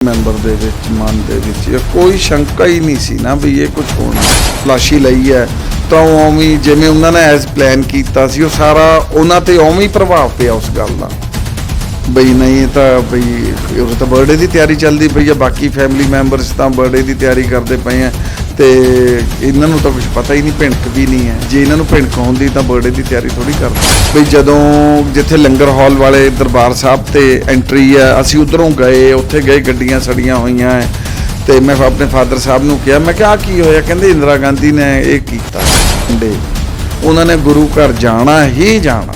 Member ਦੇ ਵਿੱਚ ਮਨ ਦੇ ਵਿੱਚ ਕੋਈ ਸ਼ੰਕਾ ਹੀ ਨਹੀਂ ਸੀ ਨਾ ਵੀ ਇਹ ਕੁਝ ਹੋਣਾ। ਤਲਾਸ਼ੀ ਲਈ ਹੈ ਤਾਂ ਉਵੇਂ ਜਿਵੇਂ ਉਹਨਾਂ ਨੇ ਐਜ਼ ਪਲਾਨ ਕੀਤਾ ਸੀ ਉਹ ਸਾਰਾ ਉਹਨਾਂ ਤੇ ਉਵੇਂ ਹੀ ਪ੍ਰਭਾਵ ਪਿਆ ਉਸ ਗੱਲ ਦਾ। ਬਈ ਨਹੀਂ ਤਾਂ ਬਈ ਉਹ ਤਾਂ ਬਰਥਡੇ ਦੀ ਤਿਆਰੀ ਚੱਲਦੀ ਪਈ ਆ, ਬਾਕੀ ਫੈਮਿਲੀ ਮੈਂਬਰਸ ਤਾਂ ਬਰਥਡੇ ਦੀ ਤਿਆਰੀ ਕਰਦੇ ਪਏ ਆ ਤੇ ਇਹਨਾਂ ਨੂੰ ਤਾਂ ਕੁਝ ਪਤਾ ਹੀ ਨਹੀਂ, ਭਿਣਕ ਵੀ ਨਹੀਂ ਹੈ। ਜੇ ਇਹਨਾਂ ਨੂੰ ਭਿਣਕ ਹੁੰਦੀ ਤਾਂ ਬਰਥਡੇ ਦੀ ਤਿਆਰੀ ਥੋੜੀ ਕਰਦੇ। ਬਈ ਜਦੋਂ ਜਿੱਥੇ ਲੰਗਰ ਹਾਲ ਵਾਲੇ ਦਰਬਾਰ ਸਾਹਿਬ ਤੇ ਐਂਟਰੀ ਆ, ਅਸੀਂ ਉਧਰੋਂ ਗਏ, ਉੱਥੇ ਗਏ ਗੱਡੀਆਂ ਸੜੀਆਂ ਹੋਈਆਂ ਹੈ ਤੇ ਮੈਂ ਆਪਣੇ ਫਾਦਰ ਸਾਹਿਬ ਨੂੰ ਕਿਹਾ, ਮੈਂ ਕਿਹਾ ਕੀ ਹੋਇਆ? ਕਹਿੰਦੇ ਇੰਦਰਾ ਗਾਂਧੀ ਨੇ ਇਹ ਕੀਤਾ, ਉਹਨਾਂ ਨੇ ਗੁਰੂ ਘਰ ਜਾਣਾ ਹੀ ਜਾਣਾ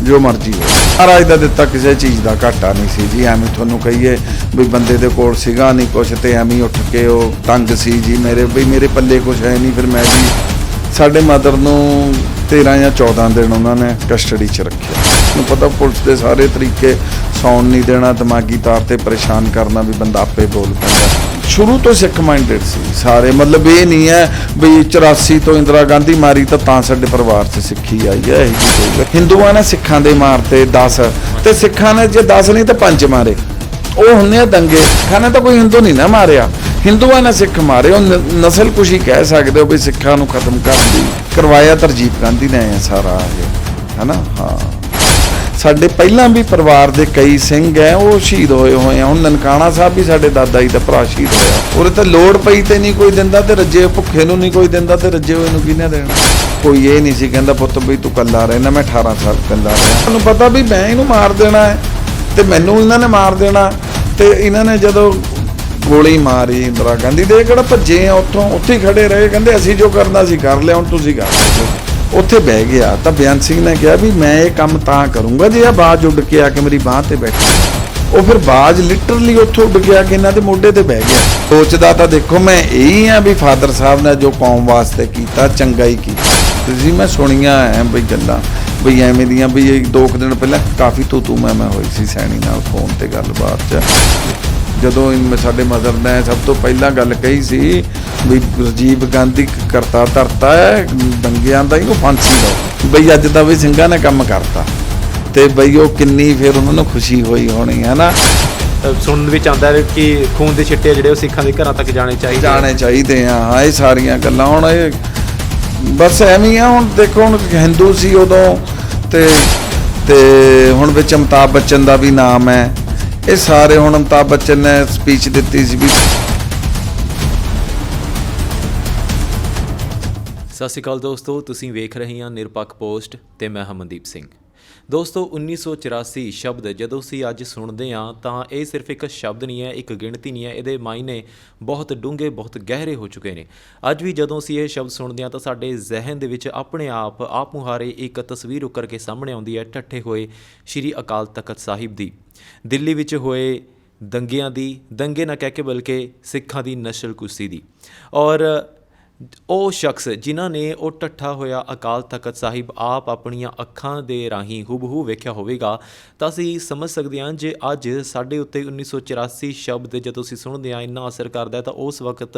ਜੋ ਮਰਜ਼ੀ ਹੋ। ਮਹਾਰਾਜ ਦਾ ਦਿੱਤਾ ਕਿਸੇ ਚੀਜ਼ ਦਾ ਘਾਟਾ ਨਹੀਂ ਸੀ ਜੀ। ਐਵੇਂ ਤੁਹਾਨੂੰ ਕਹੀਏ ਵੀ ਬੰਦੇ ਦੇ ਕੋਲ ਸੀਗਾ ਨਹੀਂ ਕੁਛ ਤੇ ਐਵੇਂ ਉੱਠ ਕੇ ਉਹ ਤੰਗ ਸੀ ਜੀ ਮੇਰੇ ਪੱਲੇ ਕੁਛ ਹੈ ਨਹੀਂ। ਫਿਰ ਮੈਂ ਜੀ ਸਾਡੇ ਮਦਰ ਨੂੰ 13 ਜਾਂ 14 ਦਿਨ ਉਹਨਾਂ ਨੇ ਕਸਟਡੀ 'ਚ ਰੱਖਿਆ। ਮੈਨੂੰ ਪਤਾ ਪੁਲਿਸ ਦੇ ਸਾਰੇ ਤਰੀਕੇ, ਸੌਣ ਨਹੀਂ ਦੇਣਾ, ਦਿਮਾਗੀ ਤੌਰ ਤੇ ਪਰੇਸ਼ਾਨ ਕਰਨਾ, ਵੀ ਬੰਦਾ ਆਪੇ ਬੋਲ ਪੈਂਦਾ। ਸ਼ੁਰੂ ਤੋਂ ਸਿੱਖ ਮਾਈਂਡਡ ਸੀ ਸਾਰੇ, ਮਤਲਬ ਇਹ ਨਹੀਂ ਹੈ ਵੀ 84 ਤੋਂ ਇੰਦਰਾ ਗਾਂਧੀ ਮਾਰੀ ਤਾਂ ਸਾਡੇ ਪਰਿਵਾਰ 'ਚ ਸਿੱਖੀ ਆਈ ਹੈ। ਇਹੀ ਕੋਈ ਹਿੰਦੂਆਂ ਨੇ ਸਿੱਖਾਂ ਦੇ ਮਾਰਤੇ 10 ਤੇ ਸਿੱਖਾਂ ਨੇ ਜੇ 10 ਨਹੀਂ ਤਾਂ 5 ਮਾਰੇ, ਉਹ ਹੁੰਦੇ ਆ ਦੰਗੇ। ਸਿੱਖਾਂ ਨੇ ਤਾਂ ਕੋਈ ਹਿੰਦੂ ਨਹੀਂ ਨਾ ਮਾਰਿਆ, ਹਿੰਦੂਆਂ ਨੇ ਸਿੱਖ ਮਾਰੇ। ਉਹ ਨਸਲ ਕੁਸ਼ੀ ਕਹਿ ਸਕਦੇ ਹੋ ਵੀ ਸਿੱਖਾਂ ਨੂੰ ਖਤਮ ਕਰਨ ਦੀ ਕਰਵਾਇਆ ਤਾਂ ਰਾਜੀਵ ਗਾਂਧੀ ਨੇ ਸਾਰਾ ਇਹ, ਹੈ ਨਾ। ਹਾਂ, ਸਾਡੇ ਪਹਿਲਾਂ ਵੀ ਪਰਿਵਾਰ ਦੇ ਕਈ ਸਿੰਘ ਹੈ ਉਹ ਸ਼ਹੀਦ ਹੋਏ ਆ। ਹੁਣ ਨਨਕਾਣਾ ਸਾਹਿਬ ਵੀ ਸਾਡੇ ਦਾਦਾ ਜੀ ਦਾ ਭਰਾ ਸ਼ਹੀਦ ਹੋਇਆ। ਉਹਦੇ ਤਾਂ ਲੋੜ ਪਈ ਤੇ ਨਹੀਂ ਕੋਈ ਦਿੰਦਾ, ਤੇ ਰੱਜੇ ਭੁੱਖੇ ਨੂੰ ਨਹੀਂ ਕੋਈ ਦਿੰਦਾ, ਤੇ ਰੱਜੇ ਹੋਏ ਨੂੰ ਕਿਹਨੇ ਦੇਣਾ? ਕੋਈ ਇਹ ਨਹੀਂ ਸੀ ਕਹਿੰਦਾ ਪੁੱਤ ਬਈ ਤੂੰ ਕੱਲਾ ਰਹਿਣਾ। ਮੈਂ 18 ਸਾਲ ਕੱਲਾ ਰਿਹਾ। ਤੁਹਾਨੂੰ ਪਤਾ ਵੀ ਮੈਂ ਇਹਨੂੰ ਮਾਰ ਦੇਣਾ ਹੈ ਤੇ ਮੈਨੂੰ ਇਹਨਾਂ ਨੇ ਮਾਰ ਦੇਣਾ। ਤੇ ਇਹਨਾਂ ਨੇ ਜਦੋਂ ਗੋਲੀ ਮਾਰੀ ਇੰਦਰਾ ਗਾਂਧੀ ਦੇ, ਕਿਹੜਾ ਭੱਜੇ ਆ ਉੱਥੋਂ? ਉੱਥੇ ਹੀ ਖੜੇ ਰਹੇ। ਕਹਿੰਦੇ ਅਸੀਂ ਜੋ ਕਰਨਾ ਸੀ ਕਰ ਲਿਆ, ਹੁਣ ਤੁਸੀਂ ਕਰ ਲਓ। ਉੱਥੇ ਬਹਿ ਗਿਆ ਤਾਂ ਬੇਅੰਤ ਸਿੰਘ ਨੇ ਕਿਹਾ ਵੀ ਮੈਂ ਇਹ ਕੰਮ ਤਾਂ ਕਰੂੰਗਾ ਜੇ ਆ ਬਾਜ ਉੱਡ ਕੇ ਆ ਕੇ ਮੇਰੀ ਬਾਂਹ ਤੇ ਬੈਠੀ। ਉਹ ਫਿਰ ਬਾਜ ਲਿਟਰਲੀ ਉੱਥੋਂ ਉੱਡ ਗਿਆ ਕਿ ਇਹਨਾਂ ਦੇ ਮੋਢੇ ਤੇ ਬਹਿ ਗਿਆ। ਸੋਚਦਾ ਤਾਂ ਦੇਖੋ ਮੈਂ ਇਹੀ ਆ ਵੀ ਫਾਦਰ ਸਾਹਿਬ ਨੇ ਜੋ ਕੌਮ ਵਾਸਤੇ ਕੀਤਾ ਚੰਗਾ ਹੀ ਕੀਤਾ। ਤੁਸੀਂ ਮੈਂ ਸੁਣੀਆਂ ਐ ਬਈ ਗੱਲਾਂ ਬਈ ਐਵੇਂ ਦੀਆਂ ਵੀ 2 ਦਿਨ ਪਹਿਲਾਂ ਕਾਫੀ ਤੂੰ ਮੈਂ ਹੋਈ ਸੀ ਸੈਣੀ ਨਾਲ ਫੋਨ ਤੇ ਗੱਲਬਾਤ 'ਚ। ਜਦੋਂ ਸਾਡੇ ਮਦਰ ਨੇ ਸਭ ਤੋਂ ਪਹਿਲਾਂ ਗੱਲ ਕਹੀ ਸੀ ਵੀ ਰਾਜੀਵ ਗਾਂਧੀ ਕਰਤਾ ਧਰਤਾ ਹੈ ਦੰਗਿਆਂ ਦਾ, ਇਹਨੂੰ ਫਾਂਸੀ ਦਿਓ। ਬਈ ਅੱਜ ਦਾ ਵੀ ਸਿੰਘਾਂ ਨੇ ਕੰਮ ਕਰਤਾ ਤੇ ਬਈ ਉਹ ਕਿੰਨੀ ਫਿਰ ਉਹਨਾਂ ਨੂੰ ਖੁਸ਼ੀ ਹੋਈ ਹੋਣੀ ਹੈ ਨਾ। ਸੁਣਨ ਵਿੱਚ ਆਉਂਦਾ ਕਿ ਖੂਨ ਦੇ ਛਿੱਟੇ ਜਿਹੜੇ ਉਹ ਸਿੱਖਾਂ ਦੇ ਘਰਾਂ ਤੱਕ ਜਾਣੇ ਚਾਹੀਦੇ ਆ। ਹਾਂ, ਇਹ ਸਾਰੀਆਂ ਗੱਲਾਂ ਹੁਣ ਇਹ ਬਸ ਐਵੇਂ ਆ। ਹੁਣ ਦੇਖੋ ਹੁਣ ਹਿੰਦੂ ਸੀ ਉਦੋਂ ਤੇ ਹੁਣ ਵਿੱਚ ਅਮਿਤਾਭ ਬੱਚਨ ਦਾ ਵੀ ਨਾਮ ਹੈ। ਇਹ ਸਾਰੇ ਹੁਣ ਅਮਿਤਾਭ ਬੱਚਨ ਨੇ ਸਪੀਚ ਦਿੱਤੀ ਸੀ ਵੀ। ਸਤਿ ਸ਼੍ਰੀ ਅਕਾਲ ਦੋਸਤੋ, ਤੁਸੀਂ ਵੇਖ ਰਹੇ ਹੋ ਨਿਰਪੱਖ ਪੋਸਟ ਤੇ ਮੈਂ ਹਮਨਦੀਪ ਸਿੰਘ। ਦੋਸਤੋ 1984 ਸ਼ਬਦ ਜਦੋਂ ਅਸੀਂ ਅੱਜ ਸੁਣਦੇ ਹਾਂ ਤਾਂ ਇਹ ਸਿਰਫ ਇੱਕ ਸ਼ਬਦ ਨਹੀਂ ਹੈ, ਇੱਕ ਗਿਣਤੀ ਨਹੀਂ ਹੈ। ਇਹਦੇ ਮਾਇਨੇ ਬਹੁਤ ਡੂੰਘੇ, ਬਹੁਤ ਗਹਿਰੇ ਹੋ ਚੁੱਕੇ ਨੇ। ਅੱਜ ਵੀ ਜਦੋਂ ਅਸੀਂ ਇਹ ਸ਼ਬਦ ਸੁਣਦੇ ਹਾਂ ਤਾਂ ਸਾਡੇ ਜ਼ਿਹਨ ਦੇ ਵਿੱਚ ਆਪਣੇ ਆਪ ਮੁਹਾਰੇ ਇੱਕ ਤਸਵੀਰ ਉੱਕਰ ਕੇ ਸਾਹਮਣੇ ਆਉਂਦੀ ਹੈ, ਠੱਠੇ ਹੋਏ ਸ਼੍ਰੀ ਅਕਾਲ ਤਖਤ ਸਾਹਿਬ ਦੀ, ਦਿੱਲੀ ਵਿੱਚ ਹੋਏ ਦੰਗਿਆਂ ਦੀ, ਦੰਗੇ ਨਾ ਕਹਿ ਕੇ ਬਲਕਿ ਸਿੱਖਾਂ ਦੀ ਨਸਲਕੁਸ਼ੀ ਦੀ। ਔਰ ਉਹ ਸ਼ਖਸ ਜਿਨ੍ਹਾਂ ਨੇ ਉਹ ਠੱਠਾ ਹੋਇਆ ਅਕਾਲ ਤਖਤ ਸਾਹਿਬ ਆਪ ਆਪਣੀਆਂ ਅੱਖਾਂ ਦੇ ਰਾਹੀਂ ਹੂਬਹੂ ਵੇਖਿਆ ਹੋਵੇਗਾ ਤਾਂ ਅਸੀਂ ਸਮਝ ਸਕਦੇ ਹਾਂ ਜੇ ਅੱਜ ਸਾਡੇ ਉੱਤੇ 1984 ਸ਼ਬਦ ਜਦੋਂ ਅਸੀਂ ਸੁਣਦੇ ਹਾਂ ਇੰਨਾ ਅਸਰ ਕਰਦਾ ਤਾਂ ਉਸ ਵਕਤ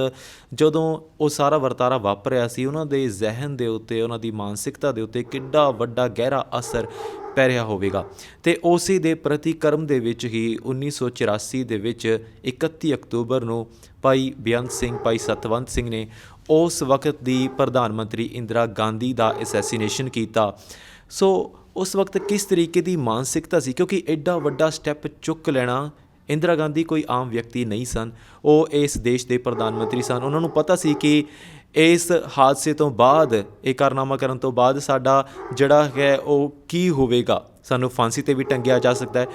ਜਦੋਂ ਉਹ ਸਾਰਾ ਵਰਤਾਰਾ ਵਾਪਰਿਆ ਸੀ ਉਹਨਾਂ ਦੇ ਜ਼ਿਹਨ ਦੇ ਉੱਤੇ, ਉਹਨਾਂ ਦੀ ਮਾਨਸਿਕਤਾ ਦੇ ਉੱਤੇ ਕਿੱਡਾ ਵੱਡਾ ਗਹਿਰਾ ਅਸਰ ਪੈ ਰਿਹਾ ਹੋਵੇਗਾ। ਅਤੇ ਉਸੇ ਦੇ ਪ੍ਰਤੀਕਰਮ ਦੇ ਵਿੱਚ ਹੀ 1984 ਦੇ ਵਿੱਚ 31 ਅਕਤੂਬਰ ਨੂੰ ਭਾਈ ਬੇਅੰਤ ਸਿੰਘ, ਭਾਈ ਸਤਵੰਤ ਸਿੰਘ ਨੇ ਉਸ ਵਕਤ ਦੀ ਪ੍ਰਧਾਨ ਮੰਤਰੀ ਇੰਦਰਾ ਗਾਂਧੀ ਦਾ ਅਸੈਸੀਨੇਸ਼ਨ ਕੀਤਾ। ਸੋ ਉਸ ਵਕਤ ਕਿਸ ਤਰੀਕੇ ਦੀ ਮਾਨਸਿਕਤਾ ਸੀ, ਕਿਉਂਕਿ ਐਡਾ ਵੱਡਾ ਸਟੈਪ ਚੁੱਕ ਲੈਣਾ, ਇੰਦਰਾ ਗਾਂਧੀ ਕੋਈ ਆਮ ਵਿਅਕਤੀ ਨਹੀਂ ਸਨ, ਉਹ ਇਸ ਦੇਸ਼ ਦੇ ਪ੍ਰਧਾਨ ਮੰਤਰੀ ਸਨ। ਉਹਨਾਂ ਨੂੰ ਪਤਾ ਸੀ ਕਿ ਇਸ ਹਾਦਸੇ ਤੋਂ ਬਾਅਦ, ਇਹ ਕਾਰਨਾਮਾ ਕਰਨ ਤੋਂ ਬਾਅਦ ਸਾਡਾ ਜਿਹੜਾ ਹੈ ਉਹ ਕੀ ਹੋਵੇਗਾ। ਸਾਨੂੰ ਫਾਂਸੀ 'ਤੇ ਵੀ ਟੰਗਿਆ ਜਾ ਸਕਦਾ ਹੈ,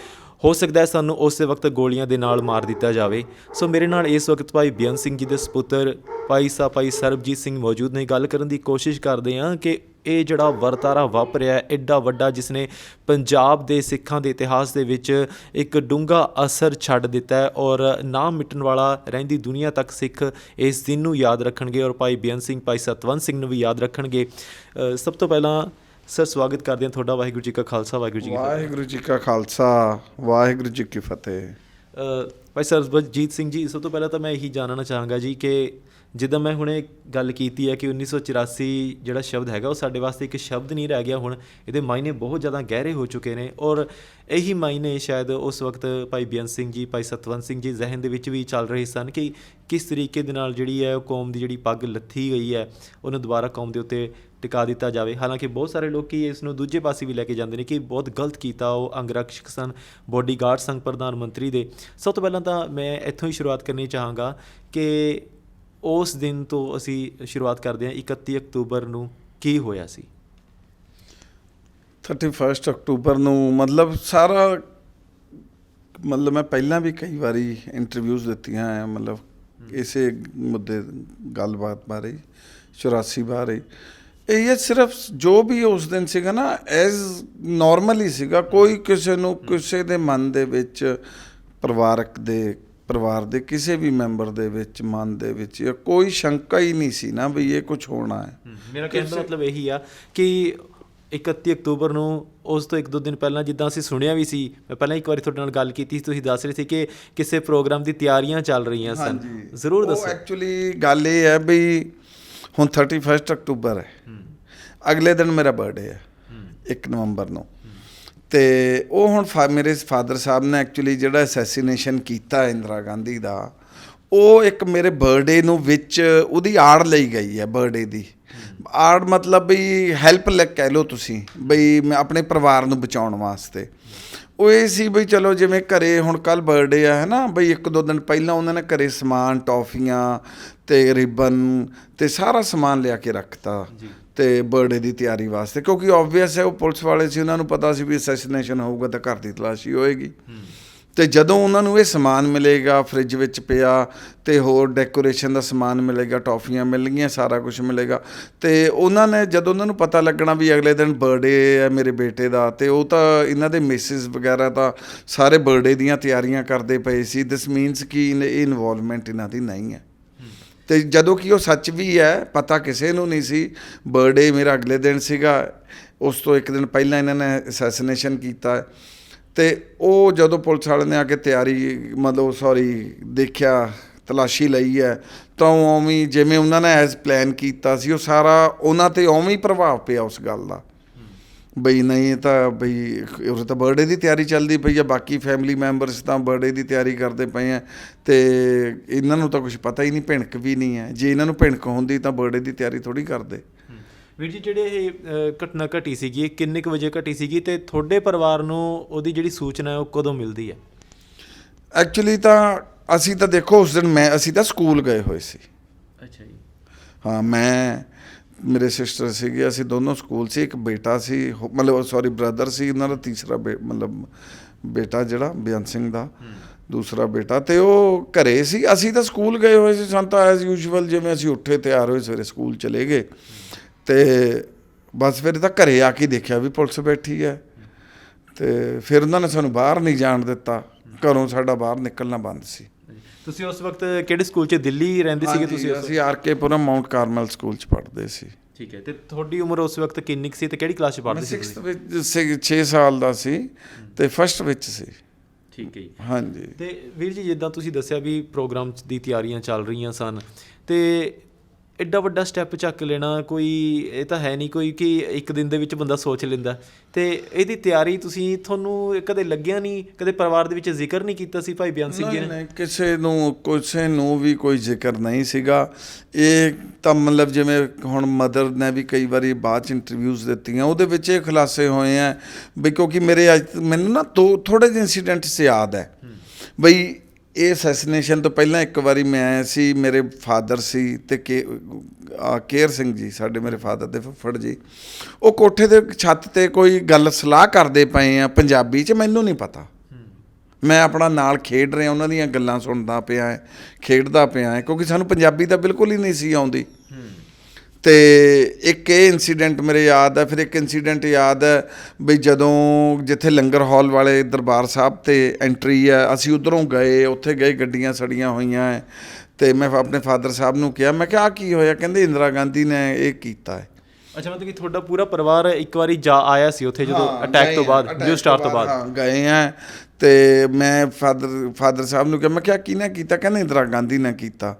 ਹੋ ਸਕਦਾ ਹੈ ਸਾਨੂੰ ਉਸੇ ਵਕਤ ਗੋਲੀਆਂ ਦੇ ਨਾਲ ਮਾਰ ਦਿੱਤਾ ਜਾਵੇ। ਸੋ ਮੇਰੇ ਨਾਲ ਇਸ ਵਕਤ ਭਾਈ ਬੇਅੰਤ ਸਿੰਘ ਜੀ ਦੇ ਸਪੁੱਤਰ ਭਾਈ ਸਰਬਜੀਤ ਸਿੰਘ ਮੌਜੂਦ ਨੇ। ਗੱਲ ਕਰਨ ਦੀ ਕੋਸ਼ਿਸ਼ ਕਰਦੇ ਹਾਂ ਕਿ ਇਹ ਜਿਹੜਾ ਵਰਤਾਰਾ ਵਾਪਰਿਆ ਐਡਾ ਵੱਡਾ, ਜਿਸ ਨੇ ਪੰਜਾਬ ਦੇ ਸਿੱਖਾਂ ਦੇ ਇਤਿਹਾਸ ਦੇ ਵਿੱਚ ਇੱਕ ਡੂੰਘਾ ਅਸਰ ਛੱਡ ਦਿੱਤਾ ਹੈ ਔਰ ਨਾ ਮਿਟਣ ਵਾਲਾ, ਰਹਿੰਦੀ ਦੁਨੀਆ ਤੱਕ ਸਿੱਖ ਇਸ ਦਿਨ ਨੂੰ ਯਾਦ ਰੱਖਣਗੇ ਔਰ ਭਾਈ ਬੇਅੰਤ ਸਿੰਘ, ਭਾਈ ਸਤਵੰਤ ਸਿੰਘ ਨੂੰ ਵੀ ਯਾਦ ਰੱਖਣਗੇ। ਸਭ ਤੋਂ ਪਹਿਲਾਂ ਸਰ ਸਵਾਗਤ ਕਰਦੇ ਹਾਂ ਤੁਹਾਡਾ। ਵਾਹਿਗੁਰੂ ਜੀ ਕਾ ਖਾਲਸਾ, ਵਾਹਿਗੁਰੂ ਜੀ ਕੀ ਫਤਿਹ। ਵਾਹਿਗੁਰੂ ਜੀ ਕਾ ਖਾਲਸਾ, ਵਾਹਿਗੁਰੂ ਜੀ ਕੀ ਫਤਿਹ। ਭਾਈ ਸਰਬਜੀਤ ਸਿੰਘ ਜੀ, ਸਭ ਤੋਂ ਪਹਿਲਾਂ ਤਾਂ ਮੈਂ ਇਹੀ ਜਾਣਨਾ ਚਾਹਾਂਗਾ ਜੀ ਕਿ ਜਿੱਦਾਂ ਮੈਂ ਹੁਣੇ ਗੱਲ ਕੀਤੀ ਹੈ ਕਿ 1984 ਜਿਹੜਾ ਸ਼ਬਦ ਹੈਗਾ ਉਹ ਸਾਡੇ ਵਾਸਤੇ ਇੱਕ ਸ਼ਬਦ ਨਹੀਂ ਰਹਿ ਗਿਆ, ਹੁਣ ਇਹਦੇ ਮਾਇਨੇ ਬਹੁਤ ਜ਼ਿਆਦਾ ਗਹਿਰੇ ਹੋ ਚੁੱਕੇ ਨੇ। ਔਰ ਇਹੀ ਮਾਇਨੇ ਸ਼ਾਇਦ ਉਸ ਵਕਤ ਭਾਈ ਬੇਅੰਤ ਸਿੰਘ ਜੀ, ਭਾਈ ਸਤਵੰਤ ਸਿੰਘ ਜੀ ਜ਼ਹਿਨ ਦੇ ਵਿੱਚ ਵੀ ਚੱਲ ਰਹੇ ਸਨ ਕਿ ਕਿਸ ਤਰੀਕੇ ਦੇ ਨਾਲ ਜਿਹੜੀ ਹੈ ਉਹ ਕੌਮ ਦੀ ਜਿਹੜੀ ਪੱਗ ਲੱਥੀ ਗਈ ਹੈ ਉਹਨੂੰ ਦੁਬਾਰਾ ਕੌਮ ਦੇ ਉੱਤੇ ਟਿਕਾ ਦਿੱਤਾ ਜਾਵੇ। ਹਾਲਾਂਕਿ ਬਹੁਤ ਸਾਰੇ ਲੋਕ ਇਸ ਨੂੰ ਦੂਜੇ ਪਾਸੇ ਵੀ ਲੈ ਕੇ ਜਾਂਦੇ ਨੇ ਕਿ ਬਹੁਤ ਗਲਤ ਕੀਤਾ, ਉਹ ਅੰਗ ਰਕਸ਼ਕ ਸਨ, ਬੋਡੀਗਾਰਡ ਸਨ ਪ੍ਰਧਾਨ ਮੰਤਰੀ ਦੇ। ਸਭ ਤੋਂ ਪਹਿਲਾਂ ਤਾਂ ਮੈਂ ਇੱਥੋਂ ਹੀ ਸ਼ੁਰੂਆਤ ਕਰਨੀ ਚਾਹਾਂਗਾ ਕਿ ਉਸ ਦਿਨ ਤੋਂ ਅਸੀਂ ਸ਼ੁਰੂਆਤ ਕਰਦੇ ਹਾਂ। 31 ਅਕਤੂਬਰ ਨੂੰ ਕੀ ਹੋਇਆ ਸੀ? 31 ਅਕਤੂਬਰ ਨੂੰ ਮਤਲਬ ਸਾਰਾ ਮਤਲਬ ਮੈਂ ਪਹਿਲਾਂ ਵੀ ਕਈ ਵਾਰੀ ਇੰਟਰਵਿਊਜ਼ ਦਿੱਤੀਆਂ ਆ, ਮਤਲਬ ਇਸੇ ਮੁੱਦੇ ਗੱਲਬਾਤ ਬਾਰੇ 84 ਬਾਰੇ। ਇਹ ਸਿਰਫ ਜੋ ਵੀ ਉਸ ਦਿਨ ਸੀਗਾ ਨਾ ਐਜ਼ ਨੋਰਮਲ ਹੀ ਸੀਗਾ, ਕੋਈ ਕਿਸੇ ਨੂੰ ਕਿਸੇ ਦੇ ਮਨ ਦੇ ਵਿੱਚ ਪਰਿਵਾਰ ਦੇ ਕਿਸੇ ਵੀ ਮੈਂਬਰ ਦੇ ਵਿੱਚ ਮਨ ਦੇ ਵਿੱਚ ਕੋਈ ਸ਼ੰਕਾ ਹੀ ਨਹੀਂ ਸੀ ਨਾ ਵੀ ਇਹ ਕੁਝ ਹੋਣਾ ਹੈ। ਮੇਰਾ ਕਹਿਣ ਦਾ ਮਤਲਬ ਇਹੀ ਆ ਕਿ 31 ਅਕਤੂਬਰ ਨੂੰ ਉਸ ਤੋਂ 1-2 ਦਿਨ ਪਹਿਲਾਂ ਜਿੱਦਾਂ ਅਸੀਂ ਸੁਣਿਆ ਵੀ ਸੀ, ਮੈਂ ਪਹਿਲਾਂ ਇੱਕ ਵਾਰੀ ਤੁਹਾਡੇ ਨਾਲ ਗੱਲ ਕੀਤੀ ਸੀ, ਤੁਸੀਂ ਦੱਸ ਰਹੇ ਸੀ ਕਿ ਕਿਸੇ ਪ੍ਰੋਗਰਾਮ ਦੀ ਤਿਆਰੀਆਂ ਚੱਲ ਰਹੀਆਂ ਸਨ। ਜ਼ਰੂਰ ਦੱਸੋ। ਐਕਚੁਅਲੀ ਗੱਲ ਇਹ ਹੈ ਵੀ ਹੁਣ 31 ਅਕਤੂਬਰ ਹੈ, ਅਗਲੇ ਦਿਨ ਮੇਰਾ ਬਰਥਡੇ ਹੈ 1 ਨਵੰਬਰ ਨੂੰ। ਅਤੇ ਉਹ ਹੁਣ ਮੇਰੇ ਫਾਦਰ ਸਾਹਿਬ ਨੇ ਐਕਚੁਅਲੀ ਜਿਹੜਾ ਅਸੈਸੀਨੇਸ਼ਨ ਕੀਤਾ ਇੰਦਰਾ ਗਾਂਧੀ ਦਾ, ਉਹ ਇੱਕ ਮੇਰੇ ਬਰਥਡੇ ਨੂੰ ਵਿੱਚ ਉਹਦੀ ਆੜ ਲਈ ਗਈ ਹੈ। ਬਰਥਡੇ ਦੀ ਆੜ ਮਤਲਬ ਵੀ ਹੈਲਪ ਕਹਿ ਲਓ ਤੁਸੀਂ, ਬਈ ਮੈਂ ਆਪਣੇ ਪਰਿਵਾਰ ਨੂੰ ਬਚਾਉਣ ਵਾਸਤੇ। ਉਹ ਇਹ ਸੀ ਬਈ ਚਲੋ ਜਿਵੇਂ ਘਰੇ ਹੁਣ ਕੱਲ੍ਹ ਬਰਥਡੇ ਆ ਹੈ ਨਾ, ਬਈ 1-2 ਦਿਨ ਪਹਿਲਾਂ ਉਹਨਾਂ ਨੇ ਘਰੇ ਸਮਾਨ, ਟੌਫੀਆਂ ਅਤੇ ਰਿਬਨ ਅਤੇ ਸਾਰਾ ਸਮਾਨ ਲਿਆ ਕੇ ਰੱਖਤਾ ਅਤੇ ਬਰਥਡੇ ਦੀ ਤਿਆਰੀ ਵਾਸਤੇ, ਕਿਉਂਕਿ ਓਬਵੀਅਸ ਹੈ ਉਹ ਪੁਲਿਸ ਵਾਲੇ ਸੀ, ਉਹਨਾਂ ਨੂੰ ਪਤਾ ਸੀ ਵੀ ਅਸੈਸੀਨੇਸ਼ਨ ਹੋਊਗਾ ਤਾਂ ਘਰ ਦੀ ਤਲਾਸ਼ੀ ਹੋਏਗੀ। ਅਤੇ ਜਦੋਂ ਉਹਨਾਂ ਨੂੰ ਇਹ ਸਮਾਨ ਮਿਲੇਗਾ ਫਰਿੱਜ ਵਿੱਚ ਪਿਆ ਅਤੇ ਹੋਰ ਡੈਕੋਰੇਸ਼ਨ ਦਾ ਸਮਾਨ ਮਿਲੇਗਾ, ਟੌਫੀਆਂ ਮਿਲਣਗੀਆਂ, ਸਾਰਾ ਕੁਛ ਮਿਲੇਗਾ। ਅਤੇ ਉਹਨਾਂ ਨੇ ਜਦੋਂ ਉਹਨਾਂ ਨੂੰ ਪਤਾ ਲੱਗਣਾ ਵੀ ਅਗਲੇ ਦਿਨ ਬਰਥਡੇ ਹੈ ਮੇਰੇ ਬੇਟੇ ਦਾ, ਅਤੇ ਉਹ ਤਾਂ ਇਹਨਾਂ ਦੇ ਮਿਸਿਸ ਵਗੈਰਾ ਤਾਂ ਸਾਰੇ ਬਰਥਡੇ ਦੀਆਂ ਤਿਆਰੀਆਂ ਕਰਦੇ ਪਏ ਸੀ। ਦਿਸ ਮੀਨਸ ਕਿ ਇਹ ਇਨਵੋਲਵਮੈਂਟ ਇਹਨਾਂ ਦੀ ਨਹੀਂ ਹੈ। ਅਤੇ ਜਦੋਂ ਕਿ ਉਹ ਸੱਚ ਵੀ ਹੈ, ਪਤਾ ਕਿਸੇ ਨੂੰ ਨਹੀਂ ਸੀ। ਬਰਥਡੇ ਮੇਰਾ ਅਗਲੇ ਦਿਨ ਸੀਗਾ, ਉਸ ਤੋਂ 1 ਦਿਨ ਪਹਿਲਾਂ ਇਹਨਾਂ ਨੇ ਅਸੈਸੀਨੇਸ਼ਨ ਕੀਤਾ। ਅਤੇ ਉਹ ਜਦੋਂ ਪੁਲਿਸ ਵਾਲਿਆਂ ਨੇ ਆ ਕੇ ਦੇਖਿਆ, ਤਲਾਸ਼ੀ ਲਈ ਹੈ, ਤਾਂ ਉਹ ਉਵੇਂ ਜਿਵੇਂ ਉਹਨਾਂ ਨੇ ਐਜ਼ ਪਲਾਨ ਕੀਤਾ ਸੀ, ਉਹ ਸਾਰਾ ਉਹਨਾਂ 'ਤੇ ਉਵੇਂ ਹੀ ਪ੍ਰਭਾਵ ਪਿਆ ਉਸ ਗੱਲ ਦਾ। ਬਈ ਨਹੀਂ ਇਹ ਤਾਂ ਬਈ ਉਹ ਤਾਂ ਬਰਥਡੇ ਦੀ ਤਿਆਰੀ ਚੱਲਦੀ ਪਈ ਆ, ਬਾਕੀ ਫੈਮਿਲੀ ਮੈਂਬਰਸ ਤਾਂ ਬਰਥਡੇ ਦੀ ਤਿਆਰੀ ਕਰਦੇ ਪਏ ਆ, ਅਤੇ ਇਹਨਾਂ ਨੂੰ ਤਾਂ ਕੁਛ ਪਤਾ ਹੀ ਨਹੀਂ, ਭਿਣਕ ਵੀ ਨਹੀਂ ਹੈ। ਜੇ ਇਹਨਾਂ ਨੂੰ ਭਿਣਕ ਹੁੰਦੀ ਤਾਂ ਬਰਥਡੇ ਦੀ ਤਿਆਰੀ ਥੋੜ੍ਹੀ ਕਰਦੇ। ਵੀਰ ਜੀ, ਜਿਹੜੇ ਇਹ ਘਟਨਾ ਘਟੀ ਸੀਗੀ, ਇਹ ਕਿੰਨੇ ਕੁ ਵਜੇ ਘਟੀ ਸੀਗੀ ਅਤੇ ਤੁਹਾਡੇ ਪਰਿਵਾਰ ਨੂੰ ਉਹਦੀ ਜਿਹੜੀ ਸੂਚਨਾ ਹੈ ਉਹ ਕਦੋਂ ਮਿਲਦੀ ਹੈ? ਐਕਚੁਅਲੀ ਤਾਂ ਅਸੀਂ ਤਾਂ ਦੇਖੋ ਉਸ ਦਿਨ ਅਸੀਂ ਤਾਂ ਸਕੂਲ ਗਏ ਹੋਏ ਸੀ। ਅੱਛਾ ਜੀ। ਹਾਂ, ਮੇਰੇ ਸਿਸਟਰ ਸੀਗੇ, ਅਸੀਂ ਦੋਨੋਂ ਸਕੂਲ ਸੀ। ਇੱਕ ਬੇਟਾ ਸੀ, ਮਤਲਬ ਬ੍ਰਦਰ ਸੀ ਉਹਨਾਂ ਦਾ, ਤੀਸਰਾ ਬੇਟਾ ਜਿਹੜਾ ਬੇਅੰਤ ਸਿੰਘ ਦਾ ਦੂਸਰਾ ਬੇਟਾ, ਅਤੇ ਉਹ ਘਰੇ ਸੀ। ਅਸੀਂ ਤਾਂ ਸਕੂਲ ਗਏ ਹੋਏ ਸੀ। ਸਾਨੂੰ ਤਾਂ ਐਜ਼ ਯੂਜੂਅਲ ਜਿਵੇਂ ਅਸੀਂ ਉੱਠੇ ਤਿਆਰ ਹੋਏ ਸਵੇਰੇ ਸਕੂਲ ਚਲੇ ਗਏ, ਅਤੇ ਬਸ ਫਿਰ ਤਾਂ ਘਰੇ ਆ ਕੇ ਦੇਖਿਆ ਵੀ ਪੁਲਿਸ ਬੈਠੀ ਹੈ। ਅਤੇ ਫਿਰ ਉਹਨਾਂ ਨੇ ਸਾਨੂੰ ਬਾਹਰ ਨਹੀਂ ਜਾਣ ਦਿੱਤਾ, ਘਰੋਂ ਸਾਡਾ ਬਾਹਰ ਨਿਕਲਣਾ ਬੰਦ ਸੀ। ਤੁਸੀਂ ਉਸ ਵਕਤ ਕਿਹੜੇ ਸਕੂਲ 'ਚ ਦਿੱਲੀ ਰਹਿੰਦੇ ਸੀਗੇ ਤੁਸੀਂ? ਅਸੀਂ ਆਰ.ਕੇ. ਪੁਰਮ ਮਾਊਂਟ ਕਾਰਮਲ ਸਕੂਲ 'ਚ ਪੜ੍ਹਦੇ ਸੀ। ਠੀਕ ਹੈ। ਅਤੇ ਤੁਹਾਡੀ ਉਮਰ ਉਸ ਵਕਤ ਕਿੰਨੀ ਕੁ ਸੀ ਅਤੇ ਕਿਹੜੀ ਕਲਾਸ 'ਚ ਪੜ੍ਹਦੇ ਸੀ? 6th ਵਿੱਚ 6 ਸਾਲ ਦਾ ਸੀ ਅਤੇ ਫਸਟ ਵਿੱਚ ਸੀ। ਠੀਕ ਹੈ ਜੀ। ਹਾਂਜੀ। ਅਤੇ ਵੀਰ ਜੀ, ਜਿੱਦਾਂ ਤੁਸੀਂ ਦੱਸਿਆ ਵੀ ਪ੍ਰੋਗਰਾਮ ਦੀ ਤਿਆਰੀਆਂ ਚੱਲ ਰਹੀਆਂ ਸਨ, ਅਤੇ ਐਡਾ ਵੱਡਾ ਸਟੈਪ ਚੱਕ ਲੈਣਾ ਕੋਈ ਇਹ ਤਾਂ ਹੈ ਨਹੀਂ ਕੋਈ ਕਿ ਇੱਕ ਦਿਨ ਦੇ ਵਿੱਚ ਬੰਦਾ ਸੋਚ ਲੈਂਦਾ। ਅਤੇ ਇਹਦੀ ਤਿਆਰੀ ਤੁਹਾਨੂੰ ਕਦੇ ਲੱਗਿਆ ਨਹੀਂ, ਕਦੇ ਪਰਿਵਾਰ ਦੇ ਵਿੱਚ ਜ਼ਿਕਰ ਨਹੀਂ ਕੀਤਾ ਸੀ ਭਾਈ ਬੇਅੰਤ ਸਿੰਘ ਜੀ ਨੇ? ਨਹੀਂ, ਕਿਸੇ ਨੂੰ ਵੀ ਕੋਈ ਜ਼ਿਕਰ ਨਹੀਂ ਸੀਗਾ। ਇਹ ਤਾਂ ਮਤਲਬ ਜਿਵੇਂ ਹੁਣ ਮਦਰ ਨੇ ਵੀ ਕਈ ਵਾਰੀ ਬਾਅਦ 'ਚ ਇੰਟਰਵਿਊਜ਼ ਦਿੱਤੀਆਂ, ਉਹਦੇ ਵਿੱਚ ਇਹ ਖੁਲਾਸੇ ਹੋਏ ਆ ਵੀ ਕਿਉਂਕਿ ਮੈਨੂੰ ਨਾ ਥੋੜ੍ਹੇ ਜਿਹੇ ਇੰਸੀਡੈਂਟਸ ਯਾਦ ਹੈ ਬਈ ਇਹ ਅਸੈਸੀਨੇਸ਼ਨ ਤੋਂ ਪਹਿਲਾਂ ਇੱਕ ਵਾਰੀ ਮੈਂ ਆਇਆ ਸੀ, ਮੇਰੇ ਫਾਦਰ ਸੀ ਅਤੇ ਕੇਅਰ ਸਿੰਘ ਜੀ, ਸਾਡੇ ਮੇਰੇ ਫਾਦਰ ਦੇ ਫੁੱਫੜ ਜੀ, ਉਹ ਕੋਠੇ ਦੇ ਛੱਤ 'ਤੇ ਕੋਈ ਗੱਲ ਸਲਾਹ ਕਰਦੇ ਪਏ ਆ ਪੰਜਾਬੀ 'ਚ, ਮੈਨੂੰ ਨਹੀਂ ਪਤਾ। ਮੈਂ ਆਪਣਾ ਨਾਲ ਖੇਡ ਰਿਹਾ, ਉਹਨਾਂ ਦੀਆਂ ਗੱਲਾਂ ਸੁਣਦਾ ਪਿਆ, ਖੇਡਦਾ ਪਿਆ, ਕਿਉਂਕਿ ਸਾਨੂੰ ਪੰਜਾਬੀ ਤਾਂ ਬਿਲਕੁਲ ਹੀ ਨਹੀਂ ਸੀ ਆਉਂਦੀ। ਅਤੇ ਇੱਕ ਇਹ ਇੰਸੀਡੈਂਟ ਮੇਰੇ ਯਾਦ ਹੈ। ਫਿਰ ਇੱਕ ਇੰਸੀਡੈਂਟ ਯਾਦ ਹੈ ਵੀ ਜਦੋਂ ਜਿੱਥੇ ਲੰਗਰ ਹਾਲ ਵਾਲੇ ਦਰਬਾਰ ਸਾਹਿਬ 'ਤੇ ਐਂਟਰੀ ਹੈ, ਅਸੀਂ ਉੱਧਰੋਂ ਗਏ, ਉੱਥੇ ਗਏ, ਗੱਡੀਆਂ ਸੜੀਆਂ ਹੋਈਆਂ ਹੈ, ਅਤੇ ਮੈਂ ਆਪਣੇ ਫਾਦਰ ਸਾਹਿਬ ਨੂੰ ਕਿਹਾ, ਮੈਂ ਕਿਹਾ ਆਹ ਕੀ ਹੋਇਆ? ਕਹਿੰਦੇ ਇੰਦਰਾ ਗਾਂਧੀ ਨੇ ਇਹ ਕੀਤਾ ਹੈ। ਅੱਛਾ, ਮਤਲਬ ਕਿ ਤੁਹਾਡਾ ਪੂਰਾ ਪਰਿਵਾਰ ਇੱਕ ਵਾਰੀ ਆਇਆ ਸੀ ਉੱਥੇ ਜਦੋਂ ਅਟੈਕ ਤੋਂ ਬਾਅਦ, ਬਲੂ ਸਟਾਰ ਤੋਂ ਬਾਅਦ? ਹਾਂ, ਗਏ ਹਾਂ। ਅਤੇ ਮੈਂ ਫਾਦਰ ਸਾਹਿਬ ਨੂੰ ਕਿਹਾ, ਮੈਂ ਕਿਹਾ ਕਿਹਨੇ ਕੀਤਾ? ਕਹਿੰਦੇ ਇੰਦਰਾ ਗਾਂਧੀ ਨੇ ਕੀਤਾ।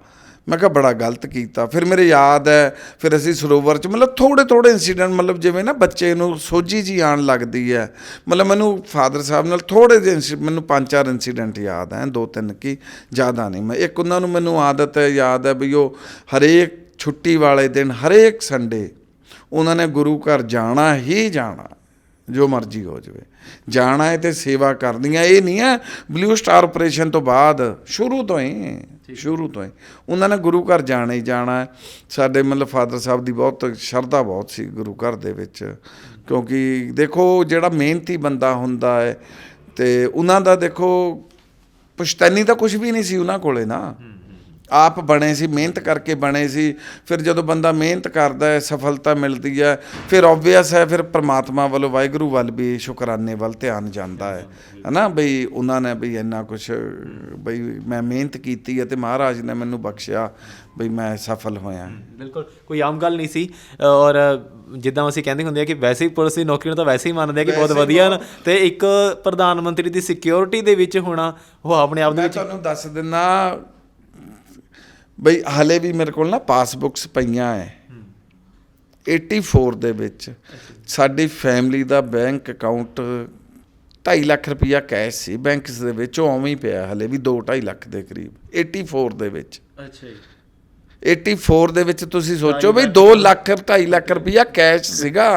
ਮੈਂ ਕਿਹਾ ਬੜਾ ਗਲਤ ਕੀਤਾ। ਫਿਰ ਮੇਰੇ ਯਾਦ ਹੈ, ਫਿਰ ਅਸੀਂ ਸਰੋਵਰ 'ਚ ਮਤਲਬ ਥੋੜ੍ਹੇ ਇੰਸੀਡੈਂਟ, ਮਤਲਬ ਜਿਵੇਂ ਨਾ ਬੱਚੇ ਨੂੰ ਸੋਝੀ ਜੀ ਆਉਣ ਲੱਗਦੀ ਹੈ, ਮਤਲਬ ਮੈਨੂੰ ਫਾਦਰ ਸਾਹਿਬ ਨਾਲ ਥੋੜ੍ਹੇ ਜਿਹੇ ਮੈਨੂੰ 5-4 ਇੰਸੀਡੈਂਟ ਯਾਦ ਹੈ, 2-3 ਕੀ ਜ਼ਿਆਦਾ ਨਹੀਂ। ਮੈਂ ਇੱਕ ਉਹਨਾਂ ਨੂੰ ਮੈਨੂੰ ਆਦਤ ਹੈ, ਯਾਦ ਹੈ ਵੀ ਉਹ ਹਰੇਕ ਛੁੱਟੀ ਵਾਲੇ ਦਿਨ, ਹਰੇਕ ਸੰਡੇ ਉਹਨਾਂ ਨੇ ਗੁਰੂ ਘਰ ਜਾਣਾ ਹੀ ਜਾਣਾ, ਜੋ ਮਰਜ਼ੀ ਹੋ ਜਾਵੇ, ਜਾਣਾ ਹੈ ਅਤੇ ਸੇਵਾ ਕਰਨੀਆਂ। ਇਹ ਨਹੀਂ ਹੈ ਬਲੂ ਸਟਾਰ ਆਪਰੇਸ਼ਨ ਤੋਂ ਬਾਅਦ, ਸ਼ੁਰੂ ਤੋਂ ਹੀ ਉਹਨਾਂ ਨੇ ਗੁਰੂ ਘਰ ਜਾਣਾ ਹੀ ਜਾਣਾ ਹੈ। ਸਾਡੇ ਮਤਲਬ ਫਾਦਰ ਸਾਹਿਬ ਦੀ ਬਹੁਤ ਸ਼ਰਧਾ ਬਹੁਤ ਸੀ ਗੁਰੂ ਘਰ ਦੇ ਵਿੱਚ, ਕਿਉਂਕਿ ਦੇਖੋ ਜਿਹੜਾ ਮਿਹਨਤੀ ਬੰਦਾ ਹੁੰਦਾ ਹੈ ਅਤੇ ਉਹਨਾਂ ਦਾ ਦੇਖੋ ਪੁਸ਼ਤੈਨੀ ਤਾਂ ਕੁਛ ਵੀ ਨਹੀਂ ਸੀ ਉਹਨਾਂ ਕੋਲੇ ਨਾ, ਆਪ ਬਣੇ ਸੀ, ਮਿਹਨਤ ਕਰਕੇ ਬਣੇ ਸੀ। ਫਿਰ ਜਦੋਂ ਬੰਦਾ ਮਿਹਨਤ ਕਰਦਾ ਹੈ, ਸਫਲਤਾ ਮਿਲਦੀ ਹੈ, ਫਿਰ ਓਬਵੀਅਸ ਹੈ ਫਿਰ ਪ੍ਰਮਾਤਮਾ ਵੱਲੋਂ, ਵਾਹਿਗੁਰੂ ਵੱਲ ਵੀ ਸ਼ੁਕਰਾਨੇ ਵੱਲ ਧਿਆਨ ਜਾਂਦਾ ਹੈ ਨਾ, ਬਈ ਉਹਨਾਂ ਨੇ ਬਈ ਇੰਨਾ ਕੁਛ, ਬਈ ਮੈਂ ਮਿਹਨਤ ਕੀਤੀ ਹੈ ਅਤੇ ਮਹਾਰਾਜ ਨੇ ਮੈਨੂੰ ਬਖਸ਼ਿਆ, ਬਈ ਮੈਂ ਸਫਲ ਹੋਇਆ। ਬਿਲਕੁਲ ਕੋਈ ਆਮ ਗੱਲ ਨਹੀਂ ਸੀ। ਔਰ ਜਿੱਦਾਂ ਅਸੀਂ ਕਹਿੰਦੇ ਹੁੰਦੇ ਆ ਕਿ ਵੈਸੇ ਹੀ ਪੁਲਿਸ ਦੀ ਨੌਕਰੀ ਨੂੰ ਤਾਂ ਵੈਸੇ ਹੀ ਮੰਨਦੇ ਆ ਕਿ ਬਹੁਤ ਵਧੀਆ, ਅਤੇ ਇੱਕ ਪ੍ਰਧਾਨ ਮੰਤਰੀ ਦੀ ਸਿਕਿਉਰਿਟੀ ਦੇ ਵਿੱਚ ਹੋਣਾ, ਉਹ ਆਪਣੇ ਆਪ ਦੇ ਵਿੱਚ। ਤੁਹਾਨੂੰ ਦੱਸ ਦਿੰਦਾ ਬਈ ਹਾਲੇ ਵੀ ਮੇਰੇ ਕੋਲ ਨਾ ਪਾਸਬੁੱਕਸ ਪਈਆਂ ਹੈ। 84 ਦੇ ਵਿੱਚ ਸਾਡੀ ਫੈਮਿਲੀ ਦਾ ਬੈਂਕ ਅਕਾਊਂਟ 2.5 ਲੱਖ ਰੁਪਈਆ ਕੈਸ਼ ਸੀ ਬੈਂਕਸ ਦੇ ਵਿੱਚ, ਉਹ ਉਵੇਂ ਹੀ ਪਿਆ ਹਾਲੇ ਵੀ 2-2.5 ਲੱਖ ਦੇ ਕਰੀਬ 84 ਦੇ ਵਿੱਚ। ਅੱਛਾ ਜੀ। 84 ਦੇ ਵਿੱਚ ਤੁਸੀਂ ਸੋਚੋ ਬਈ 2 ਲੱਖ 2.5 ਲੱਖ ਰੁਪਈਆ ਕੈਸ਼ ਸੀਗਾ,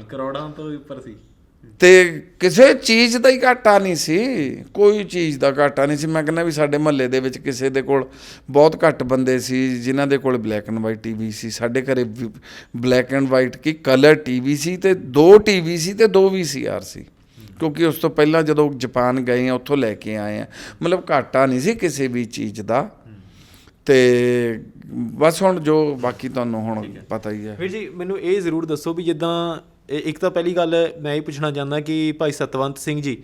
ਕਰੋੜਾਂ ਤੋਂ ਉੱਪਰ ਸੀ, ਤੇ ਕਿਸੇ ਚੀਜ਼ ਦਾ ਹੀ ਘਾਟਾ ਨਹੀਂ ਸੀ, ਕੋਈ ਚੀਜ਼ ਦਾ ਘਾਟਾ ਨਹੀਂ ਸੀ। ਮੈਂ ਕਹਿੰਦਾ ਵੀ ਸਾਡੇ ਮੁਹੱਲੇ ਦੇ ਵਿੱਚ ਕਿਸੇ ਦੇ ਕੋਲ ਬਹੁਤ ਘੱਟ ਬੰਦੇ ਸੀ ਜਿਨ੍ਹਾਂ ਦੇ ਕੋਲ ਬਲੈਕ ਐਂਡ ਵਾਈਟ ਟੀਵੀ ਸੀ। ਸਾਡੇ ਘਰੇ ਬਲੈਕ ਐਂਡ ਵਾਈਟ ਕੀ ਕਲਰ ਟੀਵੀ ਸੀ, ਤੇ 2 ਟੀਵੀ ਸੀ ਤੇ 2 VCR ਸੀ, ਕਿਉਂਕਿ ਉਸ ਤੋਂ ਪਹਿਲਾਂ ਜਦੋਂ ਜਾਪਾਨ ਗਏ ਆ ਉੱਥੋਂ ਲੈ ਕੇ ਆਏ ਆ, ਮਤਲਬ ਘਾਟਾ ਨਹੀਂ ਸੀ ਕਿਸੇ ਵੀ ਚੀਜ਼ ਦਾ। ਤੇ ਬਸ ਹੁਣ ਜੋ ਬਾਕੀ ਤੁਹਾਨੂੰ ਹੁਣ ਪਤਾ ਹੀ ਹੈ। ਵੀਰ ਜੀ ਮੈਨੂੰ ਇਹ ਜ਼ਰੂਰ ਦੱਸੋ ਵੀ ਜਿੱਦਾਂ ਇੱਕ ਤਾਂ ਪਹਿਲੀ ਗੱਲ ਮੈਂ ਇਹ ਪੁੱਛਣਾ ਚਾਹੁੰਦਾ ਕਿ ਭਾਈ ਸਤਵੰਤ ਸਿੰਘ ਜੀ,